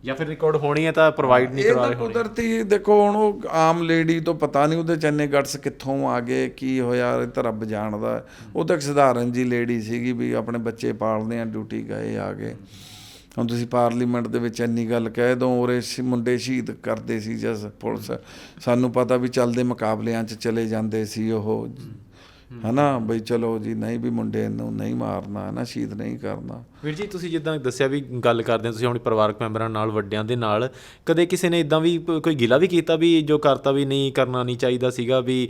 ਜਾਂ ਫਿਰ ਰਿਕਾਰਡ ਹੋਣੀ ਹੈ ਤਾਂ ਪ੍ਰੋਵਾਈਡ ਨਹੀਂ ਕਰਵਾ ਰਹੇ ਹੋਣੇ। ਕੁਦਰਤੀ ਦੇਖੋ ਹੁਣ ਉਹ ਆਮ ਲੇਡੀ ਤੋਂ ਪਤਾ ਨਹੀਂ ਉਹਦੇ ਚ ਇੰਨੇ ਗਟਸ ਕਿੱਥੋਂ ਆ ਗਏ, ਕੀ ਹੋਇਆ, ਇਹ ਤਾਂ ਰੱਬ ਜਾਣਦਾ। ਉਹ ਤਾਂ ਇੱਕ ਸਧਾਰਨ ਜੀ ਲੇਡੀ ਸੀਗੀ ਵੀ ਆਪਣੇ ਬੱਚੇ ਪਾਲਦੇ ਆ, ਡਿਊਟੀ ਗਏ ਆ ਗਏ। ਹੁਣ ਤੁਸੀਂ ਪਾਰਲੀਮੈਂਟ ਦੇ ਵਿੱਚ ਇੰਨੀ ਗੱਲ ਕਹਿ ਦਿਓ, ਉਰੇ ਮੁੰਡੇ ਸ਼ਹੀਦ ਕਰਦੇ ਸੀ ਜਸ ਪੁਲਿਸ, ਸਾਨੂੰ ਪਤਾ ਵੀ ਚੱਲਦੇ ਮੁਕਾਬਲਿਆਂ 'ਚ ਚਲੇ ਜਾਂਦੇ ਸੀ ਉਹ, ਹੈ ਨਾ, ਬਈ ਚਲੋ ਜੀ ਨਹੀਂ ਵੀ ਮੁੰਡੇ ਨੂੰ ਨਹੀਂ ਮਾਰਨਾ, ਹੈ ਨਾ, ਸ਼ਹੀਦ ਨਹੀਂ ਕਰਨਾ। ਵੀਰ ਜੀ ਤੁਸੀਂ ਜਿੱਦਾਂ ਦੱਸਿਆ ਵੀ ਗੱਲ ਕਰਦੇ ਹੋ ਤੁਸੀਂ ਆਪਣੇ ਪਰਿਵਾਰਕ ਮੈਂਬਰਾਂ ਨਾਲ, ਵੱਡਿਆਂ ਦੇ ਨਾਲ, ਕਦੇ ਕਿਸੇ ਨੇ ਇੱਦਾਂ ਵੀ ਕੋਈ ਗਿਲਾ ਵੀ ਕੀਤਾ ਵੀ ਜੋ ਕਰਤਾ ਵੀ ਨਹੀਂ ਕਰਨਾ ਨਹੀਂ ਚਾਹੀਦਾ ਸੀਗਾ, ਵੀ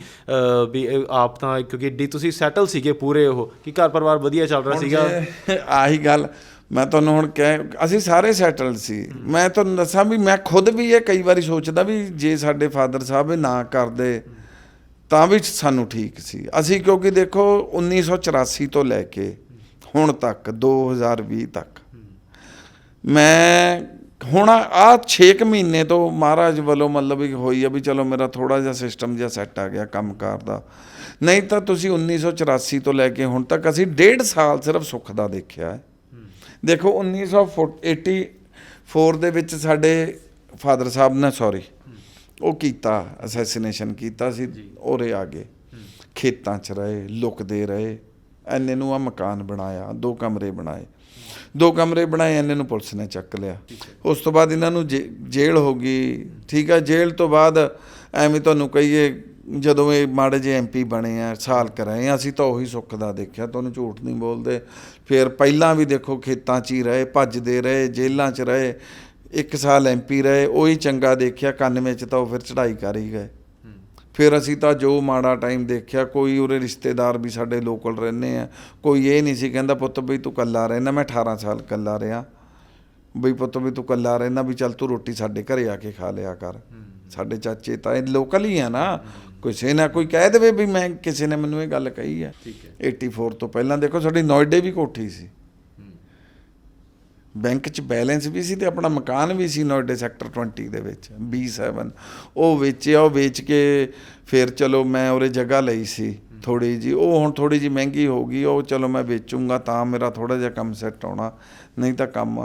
ਆਪ ਤਾਂ ਕਿਉਂਕਿ ਏਡੀ ਤੁਸੀਂ ਸੈਟਲ ਸੀਗੇ ਪੂਰੇ, ਉਹ ਕਿ ਘਰ ਪਰਿਵਾਰ ਵਧੀਆ ਚੱਲ ਰਿਹਾ ਸੀਗਾ। ਆਹੀ ਗੱਲ ਮੈਂ ਤੁਹਾਨੂੰ ਹੁਣ ਅਸੀਂ ਸਾਰੇ ਸੈਟਲਡ ਸੀ। ਮੈਂ ਤੁਹਾਨੂੰ ਦੱਸਾਂ ਵੀ ਮੈਂ ਖੁਦ ਵੀ ਇਹ ਕਈ ਵਾਰੀ ਸੋਚਦਾ ਵੀ ਜੇ ਸਾਡੇ ਫਾਦਰ ਸਾਹਿਬ ਇਹ ਨਾ ਕਰਦੇ ਤਾਂ ਵੀ ਸਾਨੂੰ ਠੀਕ ਸੀ। ਅਸੀਂ ਕਿਉਂਕਿ ਦੇਖੋ 1984 ਤੋਂ ਲੈ ਕੇ ਹੁਣ ਤੱਕ 2020 ਤੱਕ ਮੈਂ ਹੁਣ ਆਹ 6 ਮਹੀਨੇ ਤੋਂ ਮਹਾਰਾਜ ਵੱਲੋਂ ਮਤਲਬ ਵੀ ਹੋਈ ਆ ਵੀ ਚਲੋ ਮੇਰਾ ਥੋੜ੍ਹਾ ਜਿਹਾ ਸਿਸਟਮ ਜਿਹਾ ਸੈੱਟ ਆ ਗਿਆ ਕੰਮਕਾਰ ਦਾ। ਨਹੀਂ ਤਾਂ ਤੁਸੀਂ 1984 ਤੋਂ ਲੈ ਕੇ ਹੁਣ ਤੱਕ ਅਸੀਂ 1.5 ਸਾਲ ਸਿਰਫ ਸੁੱਖ ਦਾ ਦੇਖਿਆ ਹੈ। ਦੇਖੋ 1984 ਦੇ ਵਿੱਚ ਸਾਡੇ ਫਾਦਰ ਸਾਹਿਬ ਨੇ ਉਹ ਕੀਤਾ, ਅਸੈਸੀਨੇਸ਼ਨ ਕੀਤਾ ਸੀ, ਉਰੇ ਆ ਗਏ, ਖੇਤਾਂ 'ਚ ਰਹੇ, ਲੁਕਦੇ ਰਹੇ। ਇੰਨੇ ਨੂੰ ਆ ਮਕਾਨ ਬਣਾਇਆ, 2 ਕਮਰੇ ਬਣਾਏ, 2 ਕਮਰੇ ਬਣਾਏ, ਇੰਨੇ ਨੂੰ ਪੁਲਿਸ ਨੇ ਚੱਕ ਲਿਆ। ਉਸ ਤੋਂ ਬਾਅਦ ਇਹਨਾਂ ਨੂੰ ਜੇਲ੍ਹ ਹੋ ਗਈ, ਠੀਕ ਆ। ਜੇਲ੍ਹ ਤੋਂ ਬਾਅਦ ਐਵੇਂ ਤੁਹਾਨੂੰ ਕਹੀਏ ਜਦੋਂ ਇਹ ਮਾੜੇ ਜਿਹੇ MP ਬਣੇ ਆ, ਸਾਲ ਕਰਾਏ ਆ, ਅਸੀਂ ਤਾਂ ਉਹੀ ਸੁੱਖ ਦਾ ਦੇਖਿਆ, ਤੁਹਾਨੂੰ ਝੂਠ ਨਹੀਂ ਬੋਲਦੇ। ਫਿਰ ਪਹਿਲਾਂ ਵੀ ਦੇਖੋ ਖੇਤਾਂ 'ਚ ਹੀ ਰਹੇ, ਭੱਜਦੇ ਰਹੇ, ਜੇਲ੍ਹਾਂ 'ਚ ਰਹੇ, 1 ਸਾਲ MP ਰਹੇ, ਉਹੀ ਚੰਗਾ ਦੇਖਿਆ। 91 'ਚ ਤਾਂ ਉਹ ਫਿਰ ਚੜ੍ਹਾਈ ਕਰ ਹੀ ਗਏ। ਫਿਰ ਅਸੀਂ ਤਾਂ ਜੋ ਮਾੜਾ ਟਾਈਮ ਦੇਖਿਆ, ਕੋਈ ਉਰੇ ਰਿਸ਼ਤੇਦਾਰ ਵੀ ਸਾਡੇ ਲੋਕਲ ਰਹਿੰਦੇ ਆ, ਕੋਈ ਇਹ ਨਹੀਂ ਸੀ ਕਹਿੰਦਾ ਪੁੱਤ ਬਈ ਤੂੰ ਇਕੱਲਾ ਰਹਿਣਾ। ਮੈਂ 18 ਸਾਲ ਇਕੱਲਾ ਰਿਹਾ, ਬਈ ਪੁੱਤ ਵੀ ਤੂੰ ਇਕੱਲਾ ਰਹਿਣਾ, ਵੀ ਚੱਲ ਤੂੰ ਰੋਟੀ ਸਾਡੇ ਘਰੇ ਆ ਕੇ ਖਾ ਲਿਆ ਕਰ। ਸਾਡੇ ਚਾਚੇ ਤਾਂ ਇਹ ਲੋਕਲ ਹੀ ਆ ਨਾ, ਕਿਸੇ ਨਾ ਕੋਈ ਕਹਿ ਦੇਵੇ ਵੀ ਮੈਂ, ਕਿਸੇ ਨੇ ਮੈਨੂੰ ਇਹ ਗੱਲ ਕਹੀ ਹੈ। 84 ਤੋਂ ਪਹਿਲਾਂ ਦੇਖੋ ਸਾਡੀ ਨੋਇਡੇ ਵੀ ਕੋਠੀ ਸੀ, ਬੈਂਕ 'ਚ ਬੈਲੈਂਸ ਵੀ ਸੀ, ਅਤੇ ਆਪਣਾ ਮਕਾਨ ਵੀ ਸੀ ਨੋਇਡੇ ਸੈਕਟਰ 20 ਦੇ ਵਿੱਚ B7। ਉਹ ਵੇਚਿਆ, ਉਹ ਵੇਚ ਕੇ ਫਿਰ ਚਲੋ ਮੈਂ ਉਰੇ ਜਗ੍ਹਾ ਲਈ ਸੀ ਥੋੜ੍ਹੀ ਜਿਹੀ, ਉਹ ਹੁਣ ਥੋੜ੍ਹੀ ਜਿਹੀ ਮਹਿੰਗੀ ਹੋ ਗਈ, ਉਹ ਚਲੋ ਮੈਂ ਵੇਚੂੰਗਾ ਤਾਂ ਮੇਰਾ ਥੋੜ੍ਹਾ ਜਿਹਾ ਕੰਮ ਸੈੱਟ ਆਉਣਾ, ਨਹੀਂ ਤਾਂ ਕੰਮ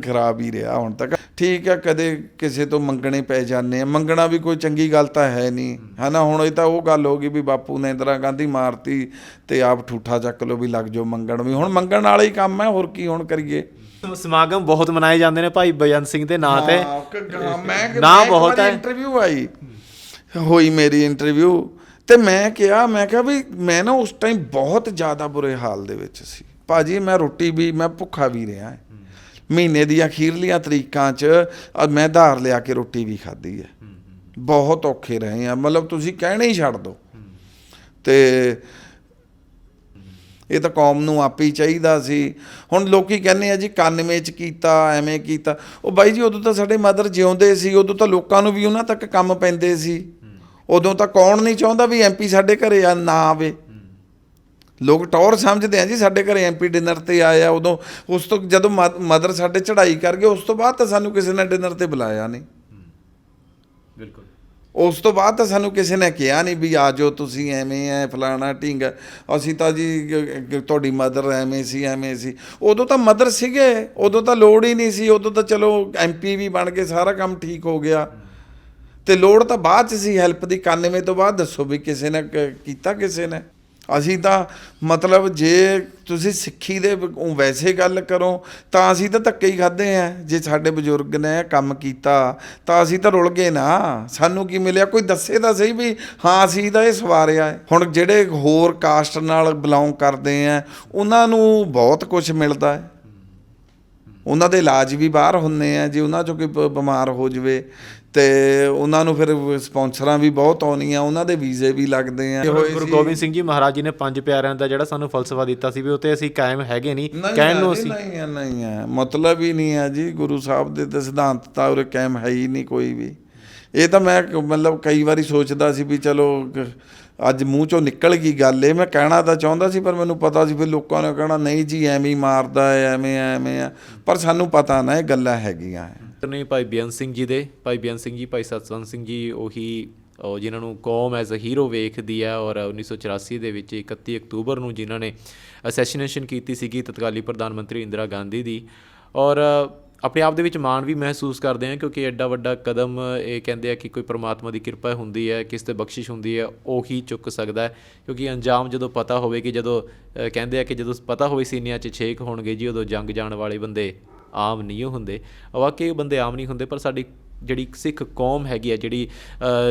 ਖਰਾਬ ਹੀ ਰਿਹਾ ਹੁਣ ਤੱਕ। ਠੀਕ ਹੈ, ਕਦੇ ਕਿਸੇ ਤੋਂ ਮੰਗਣੇ ਪੈ ਜਾਂਦੇ ਆ, ਮੰਗਣਾ ਵੀ ਕੋਈ ਚੰਗੀ ਗੱਲ ਤਾਂ ਹੈ ਨਹੀਂ, ਹੈ ਨਾ। ਹੁਣ ਇਹ ਤਾਂ ਉਹ ਗੱਲ ਹੋ ਗਈ ਵੀ ਬਾਪੂ ਨੇ ਇੰਦਰਾ ਗਾਂਧੀ ਮਾਰਤੀ ਅਤੇ ਆਪ ਠੂਠਾ ਚੱਕ ਲਓ ਵੀ ਲੱਗ ਜਾਓ ਮੰਗਣ, ਵੀ ਹੁਣ ਮੰਗਣ ਵਾਲਾ ਹੀ ਕੰਮ ਹੈ, ਹੋਰ ਕੀ ਹੁਣ ਕਰੀਏ। ਸਮਾਗਮ ਬਹੁਤ ਮਨਾਏ ਜਾਂਦੇ ਨੇ ਭਾਈ ਬੇਅੰਤ ਸਿੰਘ ਦੇ ਨਾਂ ਤੇ, ਨਾਂ ਬਹੁਤ ਹੈ। ਇੰਟਰਵਿਊ ਹੋਈ ਮੇਰੀ ਇੰਟਰਵਿਊ, ਅਤੇ ਮੈਂ ਕਿਹਾ ਵੀ ਮੈਂ ਨਾ ਉਸ ਟਾਈਮ ਬਹੁਤ ਜ਼ਿਆਦਾ ਬੁਰੇ ਹਾਲ ਦੇ ਵਿੱਚ ਸੀ ਭਾਜੀ। ਮੈਂ ਰੋਟੀ ਵੀ, ਮੈਂ ਭੁੱਖਾ ਵੀ ਰਿਹਾ, ਮਹੀਨੇ ਦੀਆਂ ਅਖੀਰਲੀਆਂ ਤਰੀਕਾਂ 'ਚ ਮੈਂ ਉਧਾਰ ਲਿਆ ਕੇ ਰੋਟੀ ਵੀ ਖਾਧੀ ਹੈ, ਬਹੁਤ ਔਖੇ ਰਹੇ ਆ, ਮਤਲਬ ਤੁਸੀਂ ਕਹਿਣੇ ਹੀ ਛੱਡ ਦਿਓ। ਅਤੇ ਇਹ ਤਾਂ ਕੌਮ ਨੂੰ ਆਪੇ ਹੀ ਚਾਹੀਦਾ ਸੀ। ਹੁਣ ਲੋਕ ਕਹਿੰਦੇ ਆ ਜੀ 91 'ਚ ਕੀਤਾ, ਐਵੇਂ ਕੀਤਾ। ਉਹ ਬਾਈ ਜੀ ਉਦੋਂ ਤਾਂ ਸਾਡੇ ਮਦਰ ਜਿਉਂਦੇ ਸੀ, ਉਦੋਂ ਤਾਂ ਲੋਕਾਂ ਨੂੰ ਵੀ ਉਹਨਾਂ ਤੱਕ ਕੰਮ ਪੈਂਦੇ ਸੀ। ਉਦੋਂ ਤਾਂ ਕੌਣ ਨਹੀਂ ਚਾਹੁੰਦਾ ਵੀ MP ਸਾਡੇ ਘਰੇ ਨਾ ਆਵੇ, ਲੋਕ ਟੌਰ ਸਮਝਦੇ ਆ ਜੀ। ਸਾਡੇ ਘਰੇ ਐਮਪੀ ਡਿਨਰ ਤੇ ਆਇਆ ਉਦੋਂ, ਉਸ ਤੋਂ ਜਦੋਂ ਮਦਰ ਸਾਡੇ ਚੜ੍ਹਾਈ ਕਰ ਗਏ ਉਸ ਤੋਂ ਬਾਅਦ ਤਾਂ ਸਾਨੂੰ ਕਿਸੇ ਨੇ ਡਿਨਰ ਤੇ ਬੁਲਾਇਆ ਨਹੀਂ। ਬਿਲਕੁਲ। ਉਸ ਤੋਂ ਬਾਅਦ ਤਾਂ ਸਾਨੂੰ ਕਿਸੇ ਨੇ ਕਿਹਾ ਨਹੀਂ ਵੀ ਆ ਜਾਓ ਤੁਸੀਂ, ਐਵੇਂ ਐ ਫਲਾਣਾ ਢੀਂਗਾ। ਅਸੀਂ ਤਾਂ ਜੀ ਤੁਹਾਡੀ ਮਦਰ ਐਵੇਂ ਸੀ। ਉਦੋਂ ਤਾਂ ਮਦਰ ਸੀਗੇ, ਉਦੋਂ ਤਾਂ ਲੋੜ ਹੀ ਨਹੀਂ ਸੀ। ਉਦੋਂ ਤਾਂ ਚਲੋ ਐਮਪੀ ਵੀ ਬਣ ਕੇ ਸਾਰਾ ਕੰਮ ਠੀਕ ਹੋ ਗਿਆ, ਤੇ ਲੋੜ ਤਾਂ ਬਾਅਦ 'ਚ ਸੀ ਹੈਲਪ ਦੀ। 91 ਤੋਂ ਬਾਅਦ ਦੱਸੋ ਵੀ ਕਿਸੇ ਨੇ ਕੀਤਾ ਕਿਸੇ ਨੇ? ਅਸੀਂ ਤਾਂ ਮਤਲਬ ਜੇ ਤੁਸੀਂ ਸਿੱਖੀ ਦੇ ਵੈਸੇ ਗੱਲ ਕਰੋ ਤਾਂ ਅਸੀਂ ਤਾਂ ਧੱਕੇ ਹੀ ਖਾਧੇ ਆ। ਜੇ ਸਾਡੇ ਬਜ਼ੁਰਗ ਨੇ ਕੰਮ ਕੀਤਾ ਤਾਂ ਅਸੀਂ ਤਾਂ ਰੁਲ ਗਏ ਨਾ। ਸਾਨੂੰ ਕੀ ਮਿਲਿਆ? ਕੋਈ ਦੱਸੇ ਤਾਂ ਸਹੀ ਵੀ ਹਾਂ ਅਸੀਂ ਤਾਂ ਇਹ ਸਵਾਰਿਆ ਹੈ। ਹੁਣ ਜਿਹੜੇ ਹੋਰ ਕਾਸਟ ਨਾਲ ਬਿਲੋਂਗ ਕਰਦੇ ਆ ਉਹਨਾਂ ਨੂੰ ਬਹੁਤ ਕੁਝ ਮਿਲਦਾ ਹੈ, ਉਹਨਾਂ ਦੇ ਇਲਾਜ ਵੀ ਬਾਹਰ ਹੁੰਦੇ ਆ। ਜੇ ਉਹਨਾਂ 'ਚੋਂ ਕੋਈ ਬਿਮਾਰ ਹੋ ਜਾਵੇ ਤੇ ਉਹਨਾਂ ਨੂੰ ਫਿਰ ਸਪਾਂਸਰਾਂ ਵੀ ਬਹੁਤ ਆਉਂਦੀਆਂ, ਉਹਨਾਂ ਦੇ ਵੀਜ਼ੇ ਵੀ ਲੱਗਦੇ ਆ। ਗੁਰੂ ਗੋਬਿੰਦ ਸਿੰਘ ਜੀ ਮਹਾਰਾਜ ਜੀ ਨੇ 5 ਪਿਆਰਿਆਂ ਦਾ ਜਿਹੜਾ ਸਾਨੂੰ ਫਲਸਫਾ ਦਿੱਤਾ ਸੀ ਵੀ ਉਹ ਤੇ ਅਸੀਂ ਕਾਇਮ ਹੈਗੇ ਨਹੀਂ, ਕਹਿਣ ਨੂੰ ਅਸੀਂ ਨਹੀਂ ਹੈ, ਮਤਲਬ ਹੀ ਨਹੀਂ ਹੈ ਜੀ। ਗੁਰੂ ਸਾਹਿਬ ਦੇ ਤਾਂ ਸਿਧਾਂਤ ਤਾਂ ਉਰੇ ਕਾਇਮ ਹੈ ਹੀ ਨਹੀਂ ਕੋਈ ਵੀ। ਇਹ ਤਾਂ ਮੈਂ ਮਤਲਬ ਕਈ ਵਾਰੀ ਸੋਚਦਾ ਸੀ ਵੀ ਚਲੋ ਅੱਜ ਮੂੰਹ 'ਚੋਂ ਨਿਕਲ ਗਈ ਗੱਲ। ਇਹ ਮੈਂ ਕਹਿਣਾ ਤਾਂ ਚਾਹੁੰਦਾ ਸੀ, ਪਰ ਮੈਨੂੰ ਪਤਾ ਸੀ ਫਿਰ ਲੋਕਾਂ ਨੇ ਕਹਿਣਾ ਨਹੀਂ ਜੀ ਐਵੇਂ ਹੀ ਮਾਰਦਾ ਹੈ, ਐਵੇਂ ਆ। ਪਰ ਸਾਨੂੰ ਪਤਾ ਨਾ ਇਹ ਗੱਲਾਂ ਹੈਗੀਆਂ। ਨੇ ਭਾਈ ਬੇਅੰਤ ਸਿੰਘ ਜੀ ਦੇ, ਭਾਈ ਬੇਅੰਤ ਸਿੰਘ ਜੀ, ਭਾਈ ਸਤਸੰਗ ਸਿੰਘ ਜੀ, ਉਹੀ ਜਿਨ੍ਹਾਂ ਨੂੰ ਕੌਮ ਐਜ਼ ਅ ਹੀਰੋ ਵੇਖਦੀ ਹੈ। ਔਰ 1984 ਦੇ ਵਿੱਚ 31 ਅਕਤੂਬਰ ਨੂੰ ਜਿਨ੍ਹਾਂ ਨੇ ਅਸੈਸੀਨੇਸ਼ਨ ਕੀਤੀ ਸੀਗੀ ਤਤਕਾਲੀ ਪ੍ਰਧਾਨ ਮੰਤਰੀ ਇੰਦਰਾ ਗਾਂਧੀ ਦੀ। ਔਰ ਆਪਣੇ ਆਪ ਦੇ ਵਿੱਚ ਮਾਣ ਵੀ ਮਹਿਸੂਸ ਕਰਦੇ ਹਾਂ ਕਿਉਂਕਿ ਐਡਾ ਵੱਡਾ ਕਦਮ ਇਹ ਕਹਿੰਦੇ ਆ ਕਿ ਕੋਈ ਪਰਮਾਤਮਾ ਦੀ ਕਿਰਪਾ ਹੁੰਦੀ ਹੈ, ਕਿਸ 'ਤੇ ਬਖਸ਼ਿਸ਼ ਹੁੰਦੀ ਹੈ, ਉਹੀ ਚੁੱਕ ਸਕਦਾ ਹੈ। ਕਿਉਂਕਿ ਅੰਜਾਮ ਜਦੋਂ ਪਤਾ ਹੋਵੇ ਕਿ ਜਦੋਂ ਕਹਿੰਦੇ ਆ ਕਿ ਜਦੋਂ ਪਤਾ ਹੋਵੇ ਸੀਨਿਆਂ 'ਚ ਛੇਕ ਹੋਣਗੇ ਜੀ, ਉਦੋਂ ਜੰਗ ਜਾਣ ਵਾਲੇ ਬੰਦੇ ਆਮ ਨਹੀਂ ਹੁੰਦੇ। ਵਾਕਈ ਬੰਦੇ ਆਮ ਨਹੀਂ ਹੁੰਦੇ, ਪਰ ਸਾਡੀ ਜਿਹੜੀ ਸਿੱਖ ਕੌਮ ਹੈਗੀ ਆ, ਜਿਹੜੀ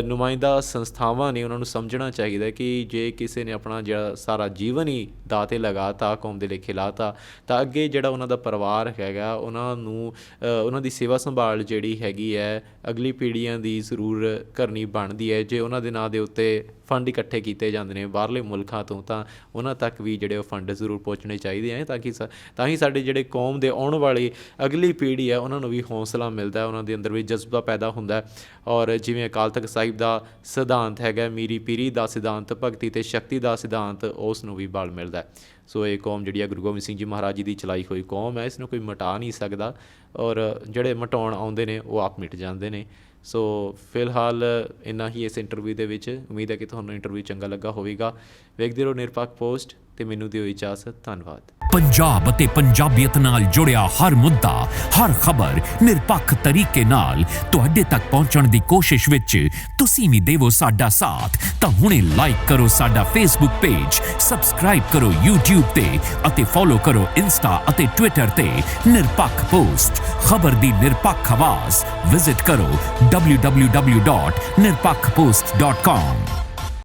ਨੁਮਾਇੰਦਾ ਸੰਸਥਾਵਾਂ ਨੇ, ਉਹਨਾਂ ਨੂੰ ਸਮਝਣਾ ਚਾਹੀਦਾ ਕਿ ਜੇ ਕਿਸੇ ਨੇ ਆਪਣਾ ਜਿਹੜਾ ਸਾਰਾ ਜੀਵਨ ਹੀ ਦਾਅ 'ਤੇ ਲਗਾਤਾ, ਕੌਮ ਦੇ ਲੇਖੇ ਲਾਤਾ, ਤਾਂ ਅੱਗੇ ਜਿਹੜਾ ਉਹਨਾਂ ਦਾ ਪਰਿਵਾਰ ਹੈਗਾ ਉਹਨਾਂ ਨੂੰ ਉਹਨਾਂ ਦੀ ਸੇਵਾ ਸੰਭਾਲ ਜਿਹੜੀ ਹੈਗੀ ਹੈ ਅਗਲੀ ਪੀੜ੍ਹੀਆਂ ਦੀ ਜ਼ਰੂਰ ਕਰਨੀ ਬਣਦੀ ਹੈ। ਜੇ ਉਹਨਾਂ ਦੇ ਨਾਂ ਦੇ ਉੱਤੇ ਫੰਡ ਇਕੱਠੇ ਕੀਤੇ ਜਾਂਦੇ ਨੇ ਬਾਹਰਲੇ ਮੁਲਕਾਂ ਤੋਂ, ਤਾਂ ਉਹਨਾਂ ਤੱਕ ਵੀ ਜਿਹੜੇ ਉਹ ਫੰਡ ਜ਼ਰੂਰ ਪਹੁੰਚਣੇ ਚਾਹੀਦੇ ਹੈ, ਤਾਂ ਹੀ ਸਾਡੇ ਜਿਹੜੇ ਕੌਮ ਦੇ ਆਉਣ ਵਾਲੀ ਅਗਲੀ ਪੀੜ੍ਹੀ ਹੈ ਉਹਨਾਂ ਨੂੰ ਵੀ ਹੌਸਲਾ ਮਿਲਦਾ, ਉਹਨਾਂ ਦੇ ਅੰਦਰ ਵੀ ਜਜ਼ਬਾ ਪੈਦਾ ਹੁੰਦਾ। ਔਰ ਜਿਵੇਂ ਅਕਾਲ ਤਖਤ ਸਾਹਿਬ ਦਾ ਸਿਧਾਂਤ ਹੈਗਾ, ਮੀਰੀ ਪੀਰੀ ਦਾ ਸਿਧਾਂਤ, ਭਗਤੀ ਅਤੇ ਸ਼ਕਤੀ ਦਾ ਸਿਧਾਂਤ, ਉਸ ਨੂੰ ਵੀ ਬਲ ਮਿਲਦਾ। ਸੋ ਇਹ ਕੌਮ ਜਿਹੜੀ ਆ ਗੁਰੂ ਗੋਬਿੰਦ ਸਿੰਘ ਜੀ ਮਹਾਰਾਜ ਜੀ ਦੀ ਚਲਾਈ ਹੋਈ ਕੌਮ ਹੈ, ਇਸ ਨੂੰ ਕੋਈ ਮਿਟਾ ਨਹੀਂ ਸਕਦਾ। ਔਰ ਜਿਹੜੇ ਮਿਟਾਉਣ ਆਉਂਦੇ ਨੇ ਉਹ ਆਪ ਮਿਟ ਜਾਂਦੇ ਨੇ। ਸੋ ਫਿਲਹਾਲ ਇੰਨਾ ਹੀ ਇਸ ਇੰਟਰਵਿਊ ਦੇ ਵਿੱਚ। ਉਮੀਦ ਹੈ ਕਿ ਤੁਹਾਨੂੰ ਇੰਟਰਵਿਊ ਚੰਗਾ ਲੱਗਾ ਹੋਵੇਗਾ। ਵੇਖਦੇ ਰਹੋ ਨਿਰਪੱਖ ਪੋਸਟ ਤੇ ਮੈਨੂੰ ਦਿਓ ਇਜਾਜ਼ਤ। ਧੰਨਵਾਦ। ਪੰਜਾਬ ਅਤੇ ਪੰਜਾਬੀਅਤ ਨਾਲ ਜੁੜਿਆ ਹਰ ਮੁੱਦਾ, ਹਰ ਖਬਰ ਨਿਰਪੱਖ ਤਰੀਕੇ ਨਾਲ ਤੁਹਾਡੇ ਤੱਕ ਪਹੁੰਚਣ ਦੀ ਕੋਸ਼ਿਸ਼ ਵਿੱਚ ਤੁਸੀਂ ਵੀ ਦੇਵੋ ਸਾਡਾ ਸਾਥ। ਤਾਂ ਹੁਣੇ ਲਾਈਕ ਕਰੋ ਸਾਡਾ ਫੇਸਬੁੱਕ ਪੇਜ, ਸਬਸਕ੍ਰਾਈਬ ਕਰੋ YouTube ਤੇ ਅਤੇ ਫੋਲੋ ਕਰੋ ਇੰਸਟਾ ਅਤੇ ਟਵਿੱਟਰ ਤੇ ਨਿਰਪੱਖ ਪੋਸਟ, ਖਬਰ ਦੀ ਨਿਰਪੱਖ ਆਵਾਜ਼। ਵਿਜ਼ਿਟ ਕਰੋ www.nirpakhpost.com।